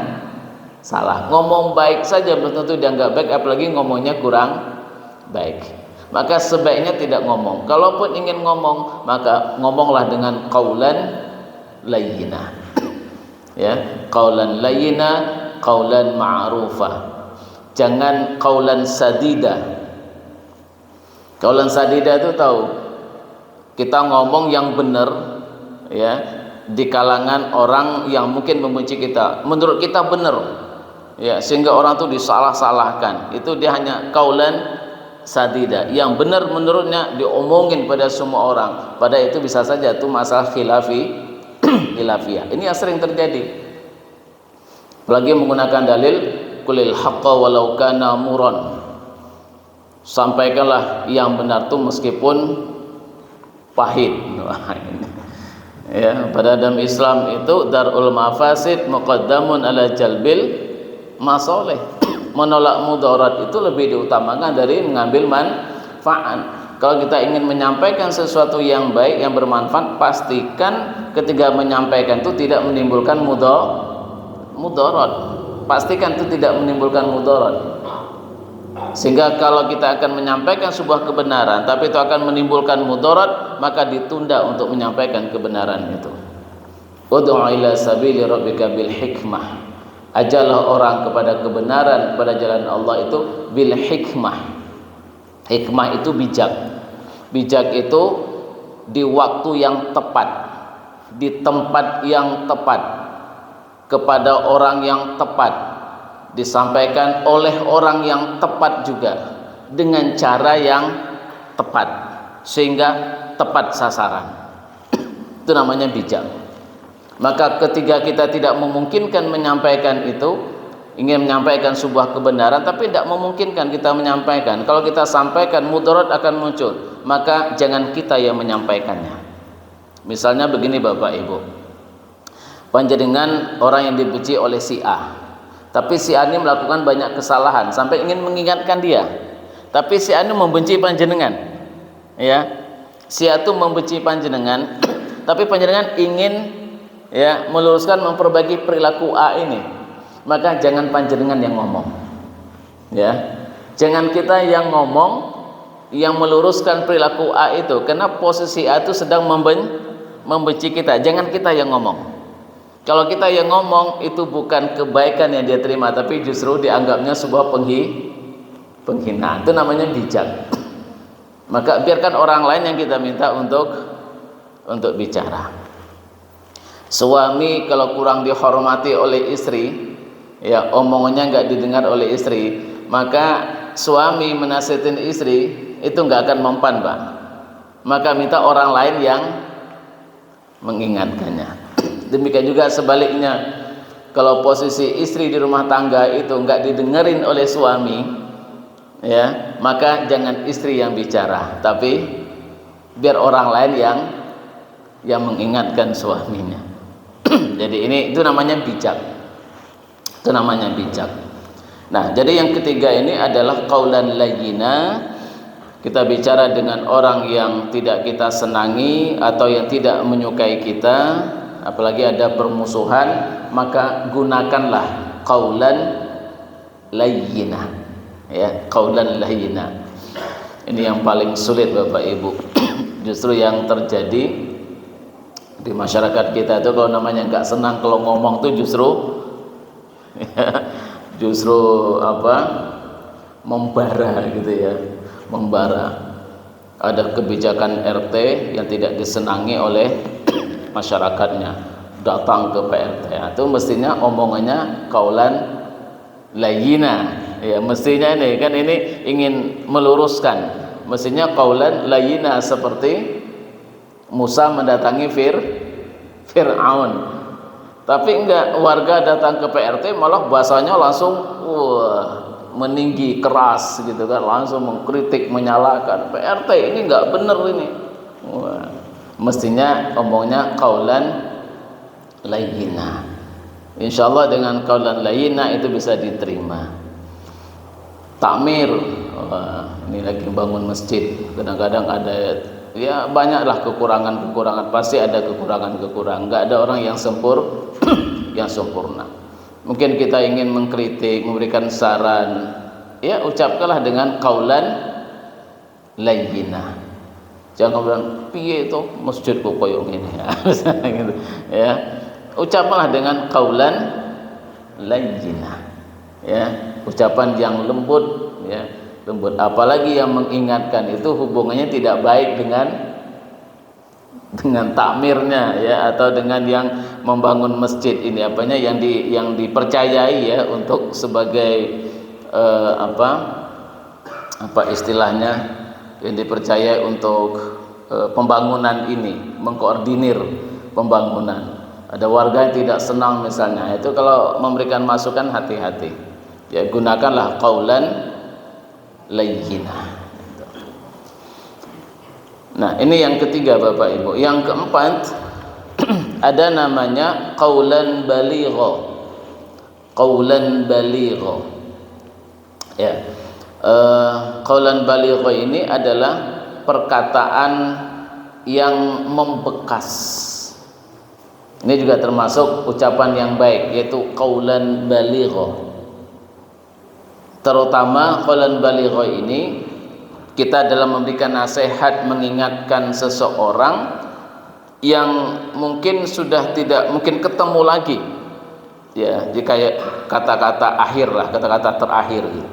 salah. Ngomong baik saja belum tentu dianggap baik, apalagi ngomongnya kurang baik. Maka sebaiknya tidak ngomong. Kalaupun ingin ngomong, maka ngomonglah dengan qaulan layyinah. Ya, qaulan layyinah, qaulan ma'rufah. Jangan qaulan sadida. Qaulan sadida itu tahu, kita ngomong yang benar ya di kalangan orang yang mungkin membenci kita, menurut kita benar ya, sehingga orang itu disalah-salahkan. Itu dia hanya qaulan sadida, yang benar menurutnya diomongin pada semua orang. Pada itu bisa saja itu masalah khilafiyah. Ini yang sering terjadi. Apalagi menggunakan dalil qulil haqqa walau kana muran. Sampaikanlah yang benar itu meskipun pahit. Ya, pada dalam Islam itu darul mafasid muqaddamun ala jalbil masoleh. Menolak mudarat itu lebih diutamakan dari mengambil manfaat. Kalau kita ingin menyampaikan sesuatu yang baik, yang bermanfaat, pastikan ketika menyampaikan itu tidak menimbulkan mudarat. Pastikan itu tidak menimbulkan mudarat. Sehingga kalau kita akan menyampaikan sebuah kebenaran tapi itu akan menimbulkan mudarat, maka ditunda untuk menyampaikan kebenaran itu. Ud'u ila sabili rabbika bil hikmah. Ajalah orang kepada kebenaran, kepada jalan Allah itu bil hikmah. Hikmah itu bijak. Bijak itu di waktu yang tepat, di tempat yang tepat, kepada orang yang tepat, disampaikan oleh orang yang tepat juga, dengan cara yang tepat, sehingga tepat sasaran. Itu namanya bijak. Maka ketika kita tidak memungkinkan menyampaikan itu, ingin menyampaikan sebuah kebenaran tapi tidak memungkinkan kita menyampaikan, kalau kita sampaikan mudarat akan muncul, maka jangan kita yang menyampaikannya. Misalnya begini Bapak Ibu, panjenengan orang yang dibenci oleh si A, tapi si A ini melakukan banyak kesalahan sampai ingin mengingatkan dia, tapi si A ini membenci panjenengan ya, si A itu membenci panjenengan tapi panjenengan ingin ya meluruskan, memperbaiki perilaku A ini, maka jangan panjenengan yang ngomong ya, jangan kita yang ngomong yang meluruskan perilaku A itu, karena posisi A itu sedang membenci kita. Jangan kita yang ngomong. Kalau kita yang ngomong itu bukan kebaikan yang dia terima, tapi justru dianggapnya sebuah penghinaan. Itu namanya bijak. Maka biarkan orang lain yang kita minta untuk bicara. Suami kalau kurang dihormati oleh istri, ya omongannya nggak didengar oleh istri, maka suami menasihatin istri itu nggak akan mempan, Pak. Maka minta orang lain yang mengingatkannya. Demikian juga sebaliknya, kalau posisi istri di rumah tangga itu nggak didengerin oleh suami, ya maka jangan istri yang bicara, tapi biar orang lain yang mengingatkan suaminya. Jadi itu namanya bijak. Itu namanya bijak. Nah, jadi yang ketiga ini adalah qaulan layyina. Kita bicara dengan orang yang tidak kita senangi atau yang tidak menyukai kita, apalagi ada permusuhan, maka gunakanlah qaulan layyina. Ya, qaulan layyina. Ini yang paling sulit Bapak Ibu. Justru yang terjadi di masyarakat kita itu, kalau namanya nggak senang kalau ngomong tuh justru apa, membara gitu ya, membara. Ada kebijakan RT yang tidak disenangi oleh masyarakatnya, datang ke PRT, itu mestinya omongannya qaulan layyina ya, mestinya ini kan ini ingin meluruskan, mestinya qaulan layyina seperti Musa mendatangi Fir'aun. Tapi enggak, warga datang ke PRT malah bahasanya langsung meninggi, keras gitu kan, langsung mengkritik, menyalahkan PRT, ini enggak benar ini. Mestinya omongnya qaulan layyina. Insyaallah dengan qaulan layyina itu bisa diterima. Takmir, ini lagi bangun masjid, kadang-kadang ada ya banyaklah kekurangan-kekurangan, pasti ada kekurangan-kekurangan, nggak ada orang yang sempurna. Mungkin kita ingin mengkritik, memberikan saran, ya ucapkanlah dengan qaulan layyina. Jangan bilang piye itu masjid kok koyo ngene gitu ya. Ucapkanlah dengan qaulan layyina ya, ucapan yang lembut, ya, lembut. Apalagi yang mengingatkan itu hubungannya tidak baik dengan takmirnya, ya, atau dengan yang membangun masjid ini, apanya yang dipercayai, ya, untuk sebagai apa istilahnya, yang dipercayai untuk pembangunan ini, mengkoordinir pembangunan. Ada warga yang tidak senang misalnya, itu kalau memberikan masukan hati-hati, ya, gunakanlah qaulan layyinah. Nah, ini yang ketiga Bapak Ibu. Yang keempat ada namanya qaulan baligha. Qaulan baligha. Ya. Qaulan baligha ini adalah perkataan yang membekas. Ini juga termasuk ucapan yang baik, yaitu qaulan baligha. Terutama qaulan baligha ini kita dalam memberikan nasihat, mengingatkan seseorang yang mungkin sudah tidak mungkin ketemu lagi, ya, jika kata-kata akhir lah, kata-kata terakhir gitu.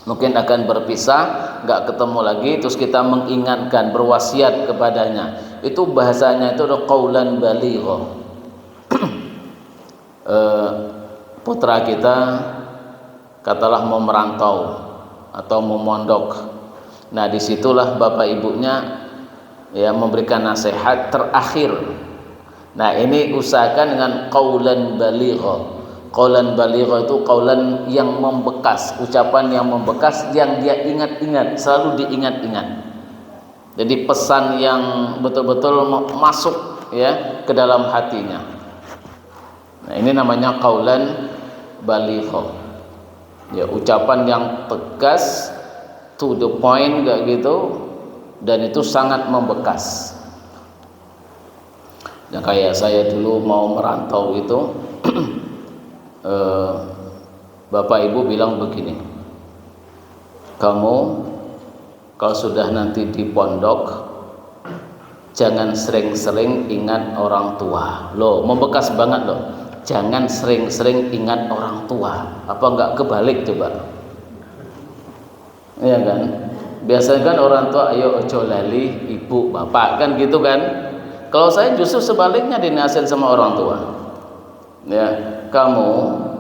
Mungkin akan berpisah, nggak ketemu lagi, terus kita mengingatkan, berwasiat kepadanya, itu bahasanya itu adalah qaulan baligha. Putra kita katalah mau merantau atau mau mondok, nah disitulah bapak ibunya, ya, memberikan nasihat terakhir. Nah, ini usahakan dengan qaulan baligha. Qaulan baligha itu qaulan yang membekas, ucapan yang membekas, yang dia ingat-ingat, selalu diingat-ingat. Jadi pesan yang betul-betul masuk, ya, ke dalam hatinya. Nah, ini namanya qaulan baligha. Ya, ucapan yang tegas, to the point, kayak gitu, dan itu sangat membekas. Yang kayak saya dulu mau merantau itu, bapak ibu bilang begini, kamu kalau sudah nanti di pondok jangan sering-sering ingat orang tua. Loh, membekas banget loh. Jangan sering-sering ingat orang tua. Apa enggak kebalik coba? Iya kan? Biasanya kan orang tua, ayo ojo lali ibu bapak, kan gitu kan. Kalau saya justru sebaliknya dinasihat sama orang tua, ya, kamu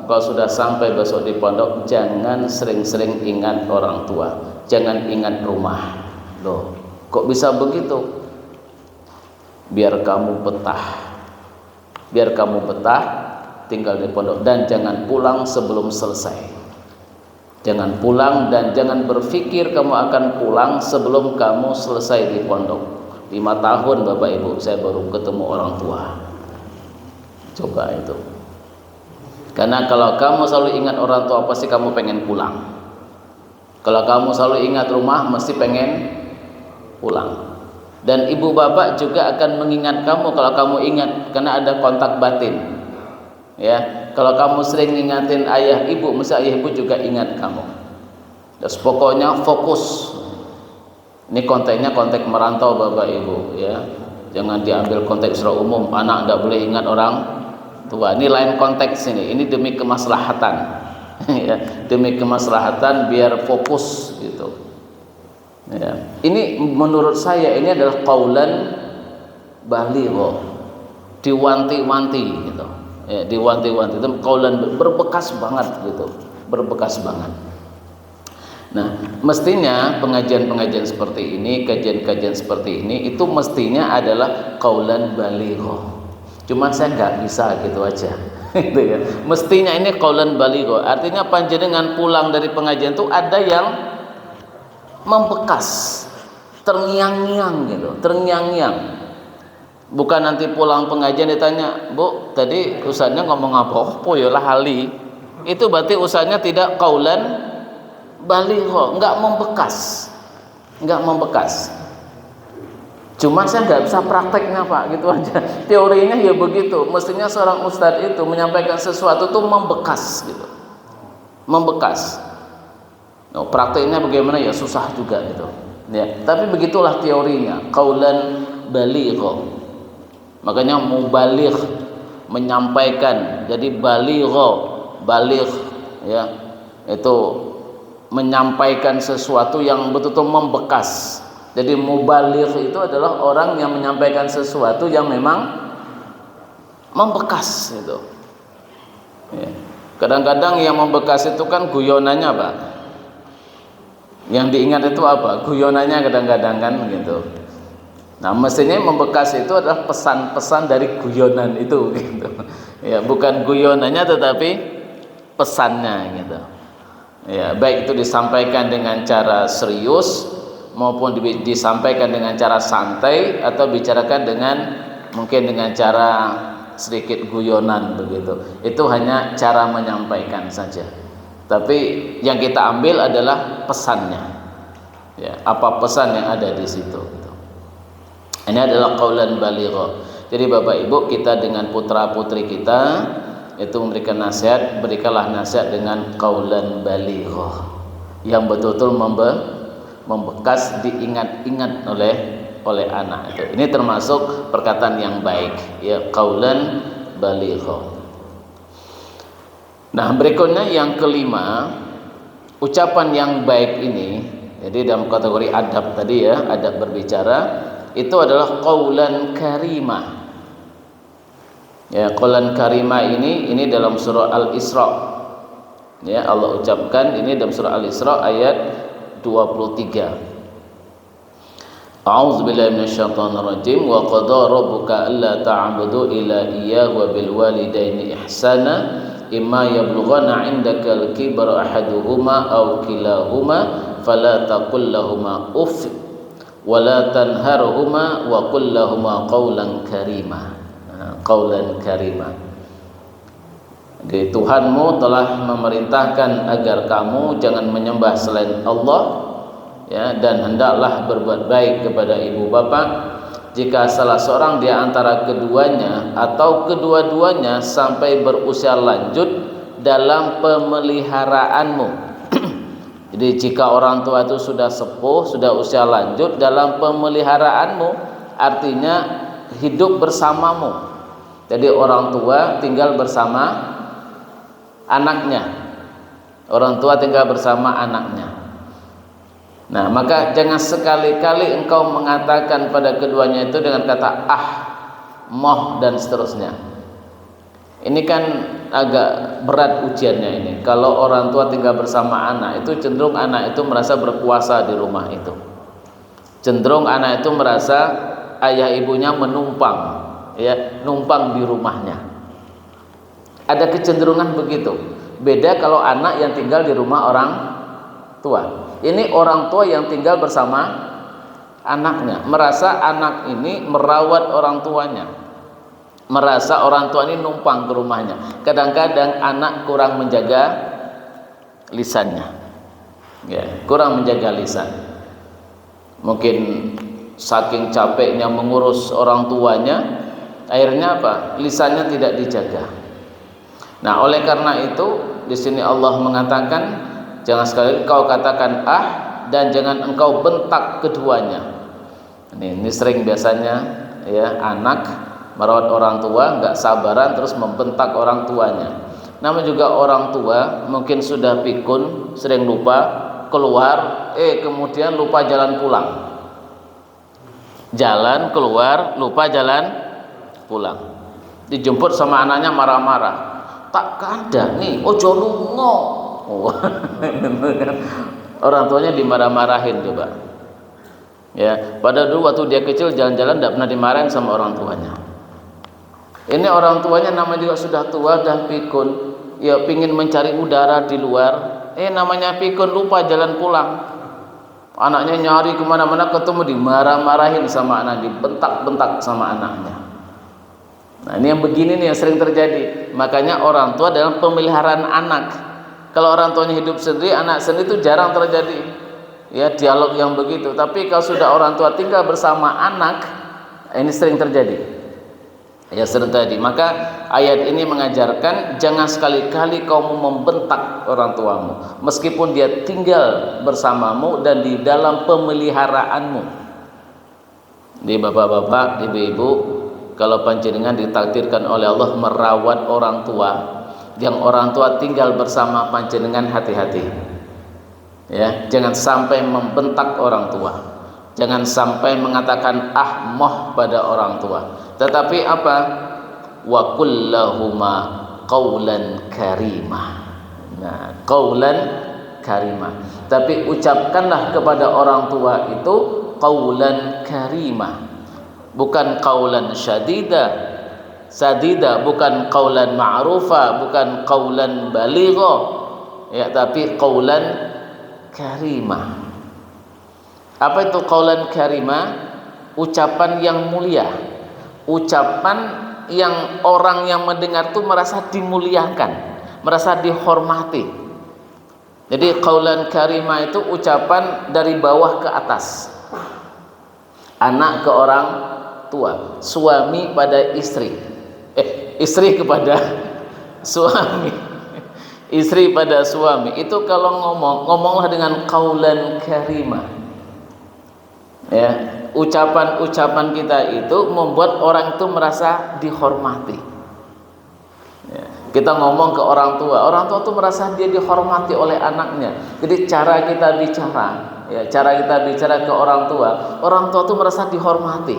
kalau sudah sampai besok di pondok jangan sering-sering ingat orang tua, jangan ingat rumah. Loh, kok bisa begitu? Biar kamu betah tinggal di pondok, dan jangan pulang sebelum selesai. Jangan pulang dan jangan berpikir kamu akan pulang sebelum kamu selesai di pondok. 5 tahun Bapak Ibu saya baru ketemu orang tua. Coba itu. Karena kalau kamu selalu ingat orang tua, pasti kamu pengen pulang. Kalau kamu selalu ingat rumah, mesti pengen pulang. Dan ibu bapak juga akan mengingat kamu kalau kamu ingat, karena ada kontak batin. Ya, kalau kamu sering ngingatin ayah ibu, mesti ayah ibu juga ingat kamu. Terus pokoknya fokus. Ini konteksnya konteks merantau Bapak Ibu, ya. Jangan diambil konteks secara umum, anak tidak boleh ingat orang tua. Ini lain konteks ini. Ini demi kemaslahatan. Ya, demi kemaslahatan biar fokus gitu. Ya. Ini menurut saya ini adalah qaulan baligha. Diwanti-wanti gitu. Ya, diwanti-wanti, itu qaulan berbekas banget gitu, berbekas banget. Nah, mestinya pengajian-pengajian seperti ini, kajian-kajian seperti ini, itu mestinya adalah qaulan baligha. Cuma saya nggak bisa gitu aja, gitu ya. Mestinya ini qaulan baligha, artinya panjenengan pulang dari pengajian itu ada yang membekas, terngiang-ngiang gitu, terngiang-ngiang. Bukan nanti pulang pengajian ditanya, Bu, tadi ustaznya ngomong apa? Oh ya lah hali. Itu berarti ustaznya tidak qaulan baligha, enggak membekas. Enggak membekas. Cuma saya enggak bisa prakteknya Pak, gitu aja. Teorinya ya begitu. Mestinya seorang ustaz itu menyampaikan sesuatu itu membekas gitu. Membekas. Nah, prakteknya bagaimana ya susah juga gitu. Ya, tapi begitulah teorinya, qaulan baligha. Makanya mubaligh, menyampaikan. Jadi baligh, ya, itu menyampaikan sesuatu yang betul-betul membekas. Jadi mubaligh itu adalah orang yang menyampaikan sesuatu yang memang membekas itu. Ya. Kadang-kadang yang membekas itu kan guyonannya Pak. Yang diingat itu apa? Guyonannya kadang-kadang kan gitu. Nah, mestinya membekas itu adalah pesan-pesan dari guyonan itu gitu. Ya, bukan guyonannya tetapi pesannya gitu. Ya, baik itu disampaikan dengan cara serius maupun disampaikan dengan cara santai atau bicarakan dengan mungkin dengan cara sedikit guyonan begitu. Itu hanya cara menyampaikan saja. Tapi yang kita ambil adalah pesannya. Ya, apa pesan yang ada di situ gitu. Ini adalah qaulan baligha. Jadi Bapak Ibu, kita dengan putra-putri kita itu memberikan nasihat, berikanlah nasihat dengan qaulan baligha yang betul-betul membekas, diingat-ingat oleh anak itu. Ini termasuk perkataan yang baik, ya, qaulan baligha. Nah, berikutnya yang kelima, ucapan yang baik ini, jadi dalam kategori adab tadi ya, adab berbicara, itu adalah qaulan karimah. Ya, qaulan karimah ini dalam surah Al-Isra. Ya, Allah ucapkan ini dalam surah Al-Isra ayat 23. A'udzubillahi minasyaitonirrajim wa qada rabbuka alla ta'budu illa iyyahu wa bil walidaini ihsana imma yablughana 'indaka al-kibara ahaduhuma aw kilahuma fala taqul lahumu uff wa la tanharhuma wa qul lahumu qawlan karima. Qawlan karima. Jadi Tuhanmu telah memerintahkan agar kamu jangan menyembah selain Allah, ya, dan hendaklah berbuat baik kepada ibu bapa. Jika salah seorang di antara keduanya atau kedua-duanya sampai berusia lanjut dalam pemeliharaanmu. Jadi jika orang tua itu sudah sepuh, sudah usia lanjut dalam pemeliharaanmu, artinya hidup bersamamu. Jadi orang tua tinggal bersama anaknya. Orang tua tinggal bersama anaknya. Nah, maka jangan sekali-kali engkau mengatakan pada keduanya itu dengan kata ah, moh, dan seterusnya. Ini kan agak berat ujiannya ini. Kalau orang tua tinggal bersama anak, itu cenderung anak itu merasa berkuasa di rumah itu. Cenderung anak itu merasa ayah ibunya menumpang, ya, numpang di rumahnya. Ada kecenderungan begitu. Beda kalau anak yang tinggal di rumah orang tua. Ini orang tua yang tinggal bersama anaknya, merasa anak ini merawat orang tuanya, merasa orang tua ini numpang ke rumahnya. Kadang-kadang anak kurang menjaga lisannya, ya, kurang menjaga lisan. Mungkin saking capeknya mengurus orang tuanya, akhirnya apa? Lisannya tidak dijaga. Nah, oleh karena itu di sini Allah mengatakan jangan sekali kau katakan ah, dan jangan engkau bentak keduanya. Ini sering biasanya ya, anak merawat orang tua nggak sabaran terus membentak orang tuanya. Namun juga orang tua mungkin sudah pikun, sering lupa keluar, kemudian lupa jalan pulang. Jalan keluar, lupa jalan pulang. Dijemput sama anaknya marah-marah. Tak ada nih, ojo lungo. Orang tuanya dimarah-marahin coba. Ya, pada dulu waktu dia kecil jalan-jalan tidak pernah dimarahin sama orang tuanya. Ini orang tuanya namanya juga sudah tua dan pikun, ya pingin mencari udara di luar. Namanya pikun lupa jalan pulang. Anaknya nyari kemana-mana ketemu dimarah-marahin sama anak, dibentak-bentak sama anaknya. Nah, ini yang begini nih yang sering terjadi. Makanya orang tua dalam pemeliharaan anak, kalau orang tuanya hidup sendiri, anak sendiri itu jarang terjadi ya dialog yang begitu. Tapi kalau sudah orang tua tinggal bersama anak, ini sering terjadi. Ya, sering terjadi. Maka ayat ini mengajarkan jangan sekali-kali kamu membentak orang tuamu meskipun dia tinggal bersamamu dan di dalam pemeliharaanmu. Di bapak-bapak, ibu-ibu, kalau panjenengan ditakdirkan oleh Allah merawat orang tua yang orang tua tinggal bersama panjenengan hati-hati. Ya, jangan sampai membentak orang tua. Jangan sampai mengatakan moh pada orang tua. Tetapi apa? Wa kullahuma qaulan karimah. Nah, qaulan karimah. Tapi ucapkanlah kepada orang tua itu qaulan karimah. Bukan qaulan sadida, bukan qaulan ma'rufa, bukan qaulan baligha, ya, tapi qaulan karimah. Apa itu qaulan karimah? Ucapan yang mulia, ucapan yang orang yang mendengar itu merasa dimuliakan, merasa dihormati. Jadi qaulan karimah itu ucapan dari bawah ke atas, anak ke orang tua, suami pada istri, istri kepada suami, istri pada suami. Itu kalau ngomonglah dengan qaulan karimah. Ya, ucapan-ucapan kita itu membuat orang itu merasa dihormati. Ya, kita ngomong ke orang tua itu merasa dia dihormati oleh anaknya. Jadi cara kita bicara, ya, cara kita bicara ke orang tua itu merasa dihormati.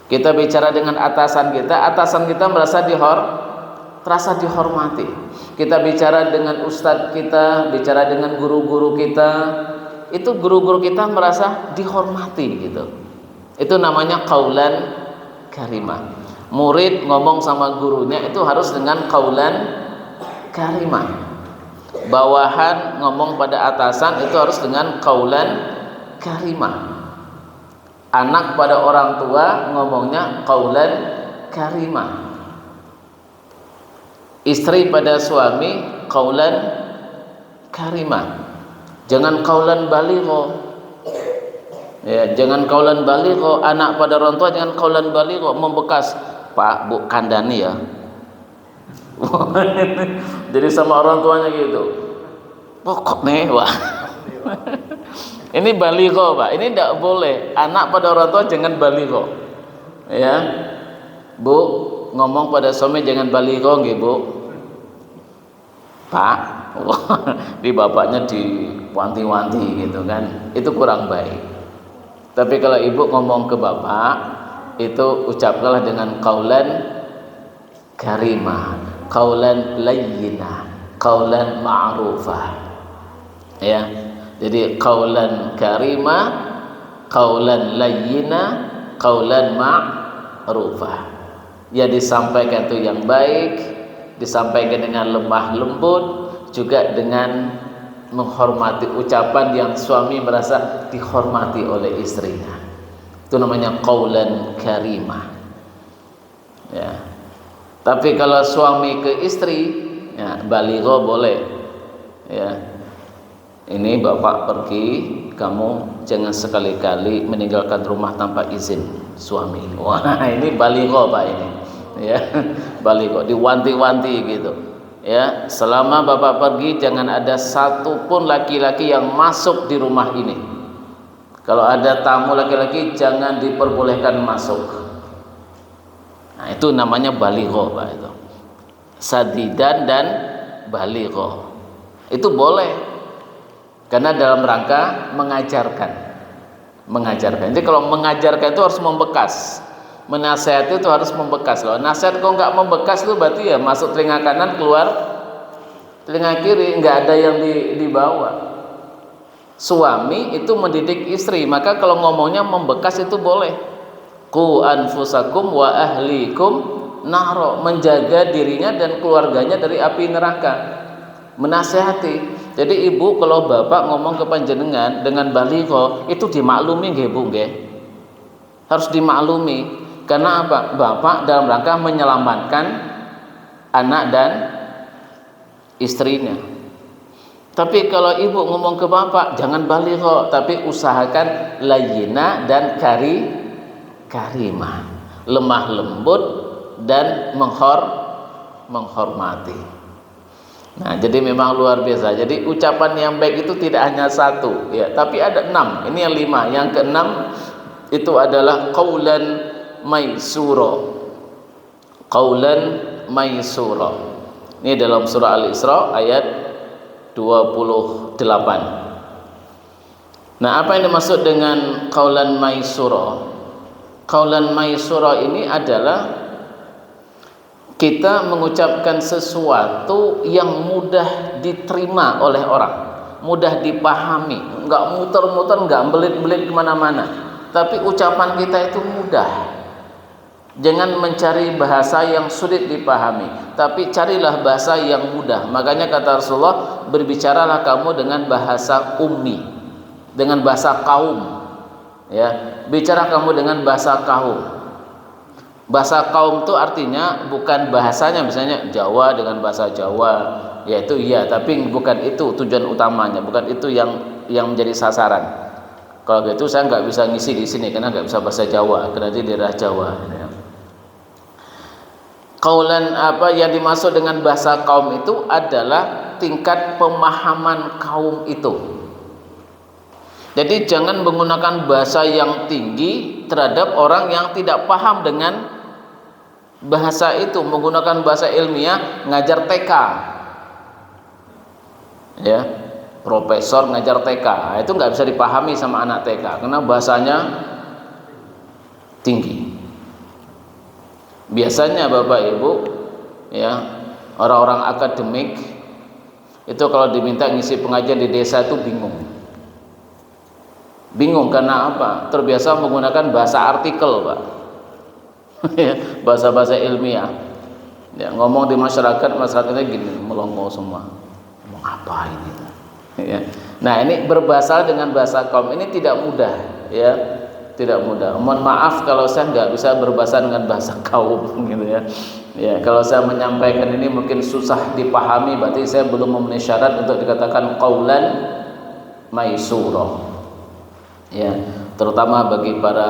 Kita bicara dengan atasan kita merasa terasa dihormati. Kita bicara dengan ustadz kita, bicara dengan guru-guru kita, itu guru-guru kita merasa dihormati gitu. Itu namanya qaulan karimah. Murid ngomong sama gurunya itu harus dengan qaulan karimah. Bawahan ngomong pada atasan itu harus dengan qaulan karimah. Anak pada orang tua ngomongnya qaulan karimah. Istri pada suami qaulan karimah. Jangan qaulan baligha. Ya, jangan qaulan baligha. Anak pada orang tua jangan qaulan baligha, membekas. Pak, Bu, kandani ya. Jadi sama orang tuanya gitu. Pokok mewah. Ini baligha, Pak. Ini tidak boleh. Anak pada orang tua jangan baligha. Ya. Bu, ngomong pada suami jangan baligha nggih, Bu. Pak, di bapaknya diwanti-wanti gitu kan. Itu kurang baik. Tapi kalau ibu ngomong ke bapak, itu ucapkanlah dengan qaulan karimah, qaulan layyinah, qaulan ma'rufah. Ya. Jadi qaulan karimah, qaulan layyinah, qaulan ma'rufah. Ya, disampaikan itu yang baik, disampaikan dengan lemah lembut, juga dengan menghormati, ucapan yang suami merasa dihormati oleh istrinya. Itu namanya qaulan karimah. Ya. Tapi kalau suami ke istri, ya, baligha boleh. Ya. Ini bapak pergi, kamu jangan sekali-kali meninggalkan rumah tanpa izin suami. Wah, ini baligha, Pak, ini. Ya, baligha, diwanti-wanti gitu. Ya, selama bapak pergi jangan ada satupun laki-laki yang masuk di rumah ini. Kalau ada tamu laki-laki jangan diperbolehkan masuk. Nah, itu namanya baligha, Pak, itu. Sadidan dan baligha. Itu boleh. Karena dalam rangka mengajarkan. Jadi kalau mengajarkan itu harus membekas. Menasihati itu harus membekas. Loh, nasihat kok nggak membekas itu berarti ya masuk telinga kanan, keluar telinga kiri, nggak ada yang dibawa. Suami itu mendidik istri, maka kalau ngomongnya membekas itu boleh. Qu anfusakum wa ahlikum naro, menjaga dirinya dan keluarganya dari api neraka. Menasihati. Jadi ibu kalau bapak ngomong ke panjenengan dengan baligha itu dimaklumi nggih, Bu, nggih. Harus dimaklumi. Karena apa? Bapak dalam rangka menyelamatkan anak dan istrinya. Tapi kalau ibu ngomong ke bapak jangan baligha, tapi usahakan layyina dan karimah, lemah lembut dan menghormati. Nah, jadi memang luar biasa. Jadi ucapan yang baik itu tidak hanya satu, ya, tapi ada 6. Ini yang 5. Yang ke-6 itu adalah qaulan maisura. Qaulan maisura. Ini dalam surah Al-Isra ayat 28. Nah, apa yang dimaksud dengan qaulan maisura? Qaulan maisura ini adalah kita mengucapkan sesuatu yang mudah diterima oleh orang, mudah dipahami, enggak muter-muter, enggak belit-belit kemana-mana, tapi ucapan kita itu mudah. Jangan mencari bahasa yang sulit dipahami, tapi carilah bahasa yang mudah. Makanya kata Rasulullah, berbicaralah kamu dengan bahasa ummi, dengan bahasa kaum. Ya, bicara kamu dengan bahasa kaum. Bahasa kaum itu artinya bukan bahasanya, misalnya Jawa dengan bahasa Jawa, yaitu iya, tapi bukan itu tujuan utamanya, bukan itu yang menjadi sasaran. Kalau gitu saya nggak bisa ngisi di sini karena nggak bisa bahasa Jawa, karena di daerah Jawa. Ya. Qaulan apa yang dimaksud dengan bahasa kaum itu adalah tingkat pemahaman kaum itu. Jadi jangan menggunakan bahasa yang tinggi terhadap orang yang tidak paham dengan bahasa itu. Menggunakan bahasa ilmiah ngajar TK, ya, profesor ngajar TK, itu nggak bisa dipahami sama anak TK karena bahasanya tinggi. Biasanya Bapak Ibu, ya, orang-orang akademik itu kalau diminta ngisi pengajian di desa itu bingung karena apa? Terbiasa menggunakan bahasa artikel, Pak. Bahasa-bahasa ilmiah. Ya, ngomong di masyarakatnya gini, melongo semua. Ngomong apa ini? Ya. Nah, ini berbahasa dengan bahasa kaum ini tidak mudah, ya. Tidak mudah. Mohon maaf kalau saya nggak bisa berbahasa dengan bahasa kaum, gitu ya. Ya, kalau saya menyampaikan ini mungkin susah dipahami, berarti saya belum memenuhi syarat untuk dikatakan qaulan maisura. Ya, terutama bagi para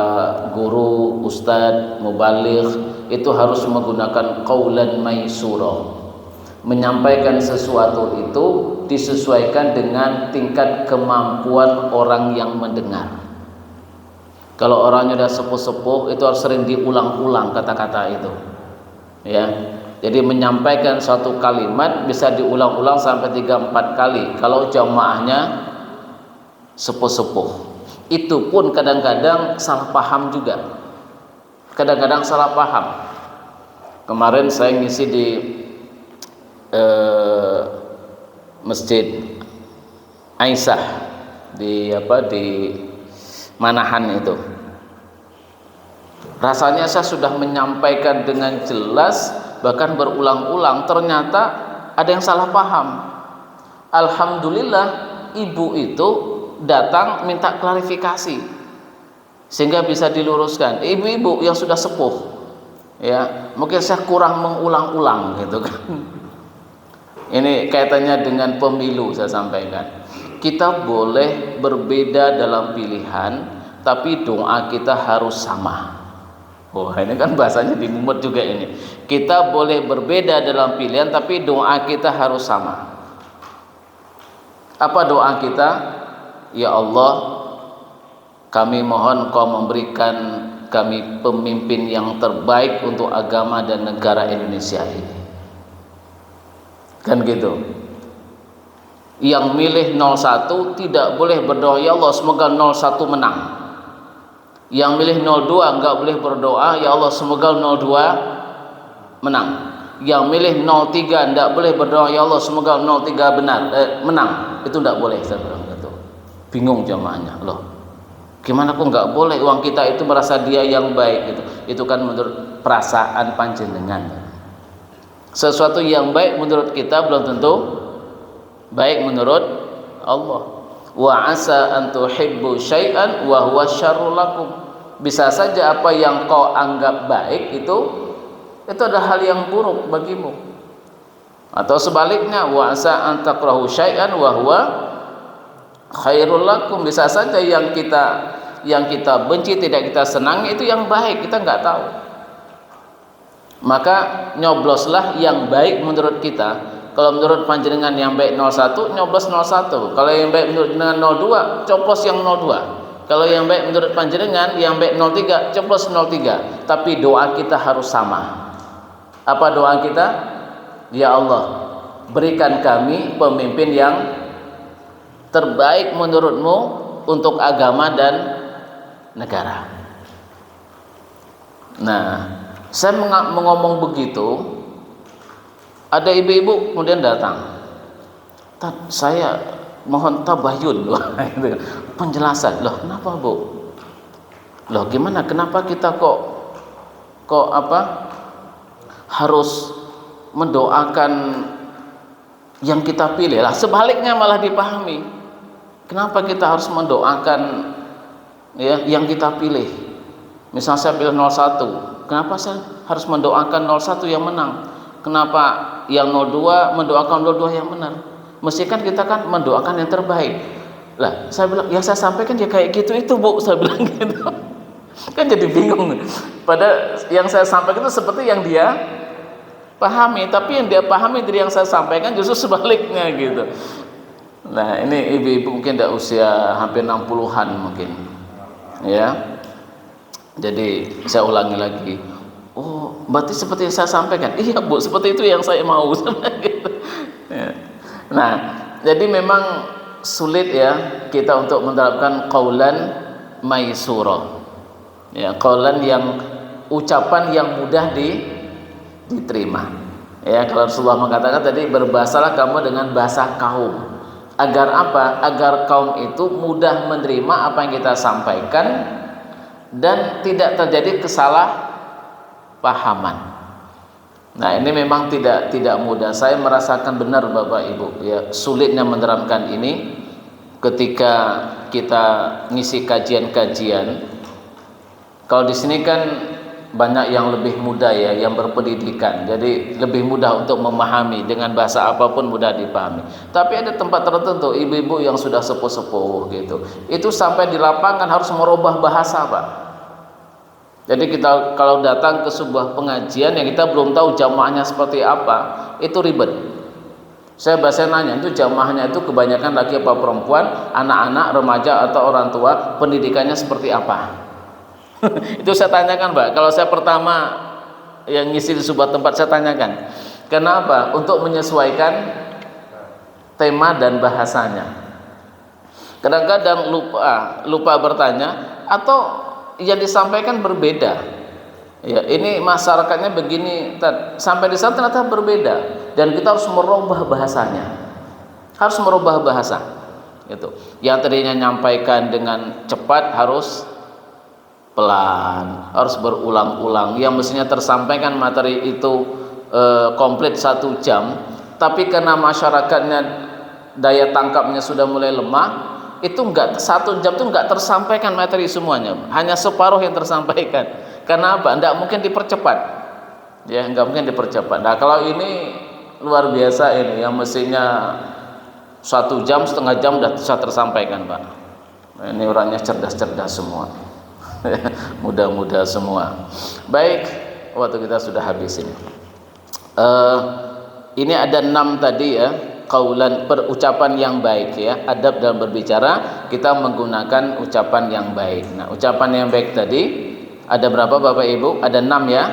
guru, ustadz, mubaligh itu harus menggunakan qaulan maisura. Menyampaikan sesuatu itu disesuaikan dengan tingkat kemampuan orang yang mendengar. Kalau orangnya sudah sepuh-sepuh itu harus sering diulang-ulang kata-kata itu. Ya. Jadi menyampaikan suatu kalimat bisa diulang-ulang sampai 3-4 kali kalau jamaahnya sepuh-sepuh. Itu pun kadang-kadang salah paham juga. Kadang-kadang salah paham. Kemarin saya ngisi di Masjid Aisyah di Manahan itu. Rasanya saya sudah menyampaikan dengan jelas, bahkan berulang-ulang, ternyata ada yang salah paham. Alhamdulillah ibu itu datang minta klarifikasi sehingga bisa diluruskan. Ibu-ibu yang sudah sepuh, ya, mungkin saya kurang mengulang-ulang gitu kan. Ini kaitannya dengan pemilu saya sampaikan. Kita boleh berbeda dalam pilihan, tapi doa kita harus sama. Oh, ini kan bahasanya dimumet juga ini. Kita boleh berbeda dalam pilihan, tapi doa kita harus sama. Apa doa kita? Ya Allah, kami mohon Kau memberikan kami pemimpin yang terbaik untuk agama dan negara Indonesia ini. Kan gitu. Yang milih 01 tidak boleh berdoa ya Allah semoga 01 menang. Yang milih 02 enggak boleh berdoa ya Allah semoga 02 menang. Yang milih 03 enggak boleh berdoa ya Allah semoga 03 menang. Itu enggak boleh, saya bilang gitu. Bingung jamaahnya, loh. Gimana kok enggak boleh, uang kita itu merasa dia yang baik gitu. Itu kan menurut perasaan panjenengan. Sesuatu yang baik menurut kita belum tentu baik menurut Allah. Wa asa an tuhibbu syai'an wa huwa syarrul lakum. Bisa saja apa yang kau anggap baik itu adalah hal yang buruk bagimu. Atau sebaliknya, wa asa an takrahu syai'an wa huwa khairul lakum. Bisa saja yang kita benci, tidak kita senangi itu yang baik, kita enggak tahu. Maka nyobloslah yang baik menurut kita. Kalau menurut panjenengan yang baik 01, nyoblos 01. Kalau yang baik menurut dengan 02, coplos yang 02. Kalau yang baik menurut panjenengan yang baik 03, coplos 03. Tapi doa kita harus sama. Apa doa kita? ya Allah, berikan kami pemimpin yang terbaik menurutmu untuk agama dan negara. Nah, saya mengomong begitu, ada ibu-ibu kemudian datang, saya mohon tabayun penjelasan. Loh, kenapa Bu? Loh, gimana? Kenapa kita kok harus mendoakan yang kita pilih lah? Sebaliknya malah dipahami. Kenapa kita harus mendoakan ya yang kita pilih? Misal saya pilih 01, kenapa saya harus mendoakan 01 yang menang? Kenapa yang 02 mendoakan 02 yang benar? Mesti kan kita kan mendoakan yang terbaik. Lah, saya bilang, yang saya sampaikan ya kayak gitu itu Bu, saya bilang gitu. Kan jadi bingung. Pada yang saya sampaikan itu seperti yang dia pahami, tapi yang dia pahami dari yang saya sampaikan justru sebaliknya gitu. Nah, ini ibu-ibu mungkin udah usia hampir 60-an mungkin. Ya. Jadi saya ulangi lagi. Oh, berarti seperti yang saya sampaikan. Iya Bu, seperti itu yang saya mau. Gitu. Ya. Nah, jadi memang sulit ya kita untuk menerapkan qaulan maisura. Ya, qaulan yang ucapan yang mudah diterima. Ya, kalau Rasulullah mengatakan tadi, berbahasalah kamu dengan bahasa kaum. Agar apa? Agar kaum itu mudah menerima apa yang kita sampaikan dan tidak terjadi kesalahpahaman. Nah, ini memang tidak mudah. Saya merasakan benar Bapak Ibu ya, sulitnya menerapkan ini ketika kita ngisi kajian-kajian. Kalau di sini kan banyak yang lebih muda ya, yang berpendidikan. Jadi lebih mudah untuk memahami, dengan bahasa apapun mudah dipahami. Tapi ada tempat tertentu ibu-ibu yang sudah sepuh-sepuh gitu. Itu sampai di lapangan harus merubah bahasa, Pak. Jadi kita kalau datang ke sebuah pengajian yang kita belum tahu jamaahnya seperti apa, itu ribet. Saya nanya, itu jamaahnya itu kebanyakan laki apa perempuan, anak-anak, remaja atau orang tua, pendidikannya seperti apa? Itu saya tanyakan, Mbak. Kalau saya pertama yang ngisi di sebuah tempat, saya tanyakan. Kenapa? Untuk menyesuaikan tema dan bahasanya. Kadang-kadang lupa bertanya, atau yang disampaikan berbeda. Ya, ini masyarakatnya begini, sampai di sana ternyata berbeda, dan kita harus merubah bahasanya. Harus merubah bahasa. Gitu. Yang tadinya nyampaikan dengan cepat harus pelan, harus berulang-ulang. Yang mestinya tersampaikan materi itu komplit 1 jam, tapi karena masyarakatnya daya tangkapnya sudah mulai lemah, itu enggak 1 jam itu enggak tersampaikan materi semuanya, hanya separuh yang tersampaikan. Karena apa? Enggak mungkin dipercepat. Ya, enggak mungkin dipercepat. Nah, kalau ini luar biasa ini, yang mestinya 1 jam, setengah jam sudah bisa tersampaikan, Pak. Nah, ini orangnya cerdas-cerdas semua. Mudah-mudah semua. Baik, waktu kita sudah habis ini. Ini ada 6 tadi ya, qaulan, perucapan yang baik ya, adab dalam berbicara, kita menggunakan ucapan yang baik. Nah, ucapan yang baik tadi ada berapa Bapak Ibu? Ada 6 ya.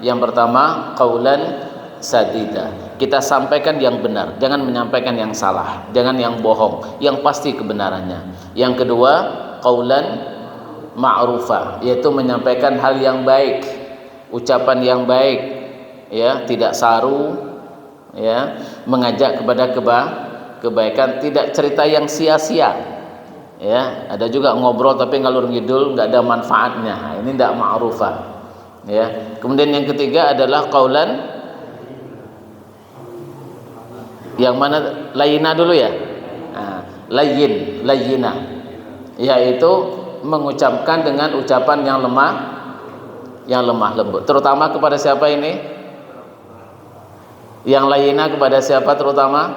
Yang pertama, qaulan sadida. Kita sampaikan yang benar, jangan menyampaikan yang salah, jangan yang bohong, yang pasti kebenarannya. Yang kedua, qaulan ma'rufa, yaitu menyampaikan hal yang baik, ucapan yang baik ya, tidak saru ya, mengajak kepada kebaikan, tidak cerita yang sia-sia ya. Ada juga ngobrol tapi ngalur ngidul, nggak ada manfaatnya. Nah, ini tidak ma'rufah ya. Kemudian yang ketiga adalah qaulan yang mana, layina dulu ya. Nah, layina yaitu mengucapkan dengan ucapan yang lemah lembut, terutama kepada siapa ini? Yang layina kepada siapa? Terutama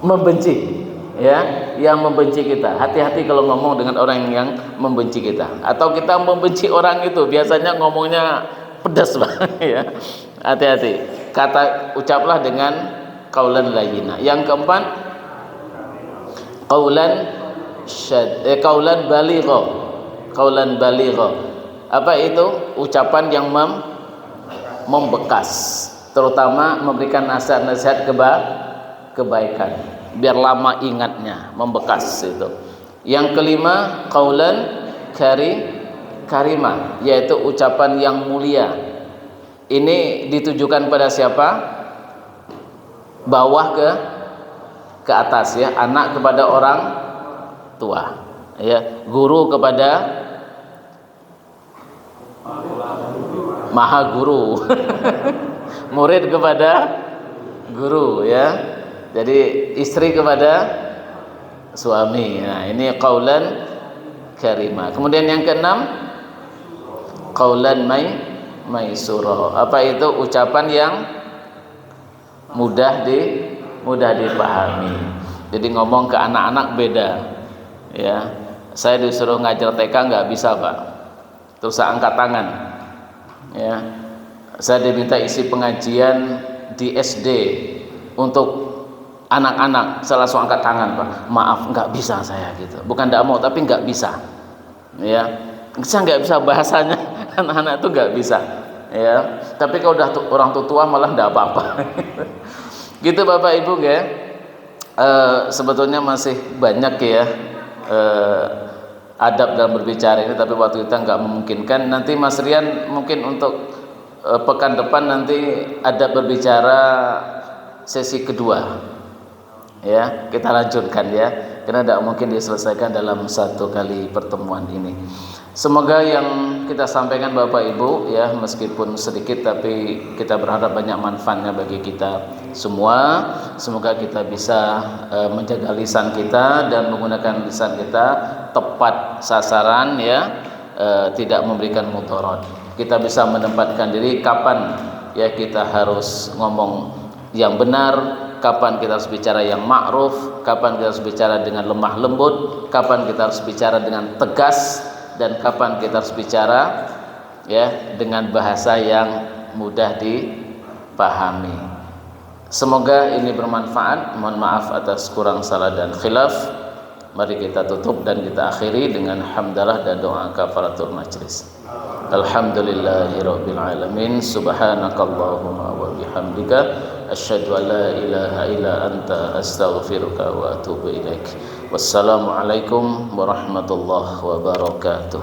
membenci ya, yang membenci kita. Hati-hati kalau ngomong dengan orang yang membenci kita, atau kita membenci orang itu, biasanya ngomongnya pedas banget ya. Hati-hati, ucaplah dengan qaulan layyina. Yang keempat, qaulan baligha. Qaulan baligha, apa itu? Ucapan yang membekas terutama memberikan nasihat-nasihat kebaikan biar lama ingatnya, membekas itu. Yang kelima, qaulan karimah, yaitu ucapan yang mulia. Ini ditujukan pada siapa? Bawah ke atas ya, anak kepada orang tua ya, guru kepada maha guru murid kepada guru ya, jadi istri kepada suami. Nah, ini qaulan karimah. Kemudian yang keenam, qaulan maisura. Apa itu? Ucapan yang mudah dipahami. Jadi ngomong ke anak-anak beda ya. Saya disuruh ngajar TK nggak bisa, Pak, terus saya angkat tangan ya. Saya diminta isi pengajian di SD untuk anak-anak, saya langsung angkat tangan, Pak, maaf nggak bisa saya gitu. Bukan nggak mau, tapi nggak bisa ya. Saya nggak bisa bahasanya anak-anak itu nggak bisa ya. Tapi kalau udah orang tua malah nggak apa-apa gitu Bapak Ibu ya. Sebetulnya masih banyak ya adab dalam berbicara ini, tapi waktu kita nggak memungkinkan. Nanti Mas Rian mungkin untuk pekan depan nanti adab berbicara sesi kedua ya, kita lanjutkan ya, karena tidak mungkin diselesaikan dalam satu kali pertemuan ini. Semoga yang kita sampaikan Bapak Ibu ya, meskipun sedikit tapi kita berharap banyak manfaatnya bagi kita semua. Semoga kita bisa menjaga lisan kita dan menggunakan lisan kita tepat sasaran ya, tidak memberikan mudarat. Kita bisa menempatkan diri kapan ya kita harus ngomong yang benar, kapan kita harus bicara yang ma'ruf, kapan kita harus bicara dengan lemah lembut, kapan kita harus bicara dengan tegas, dan kapan kita harus bicara ya dengan bahasa yang mudah dipahami. Semoga ini bermanfaat. Mohon maaf atas kurang salah dan khilaf. Mari kita tutup dan kita akhiri dengan hamdalah dan doa kafaratul majlis. Alhamdulillahirabbil alamin. Subhanakallahumma wa bihamdika asyhadu an la ilaha illa anta astaghfiruka wa atubu ilaik. Wassalamualaikum warahmatullahi wabarakatuh.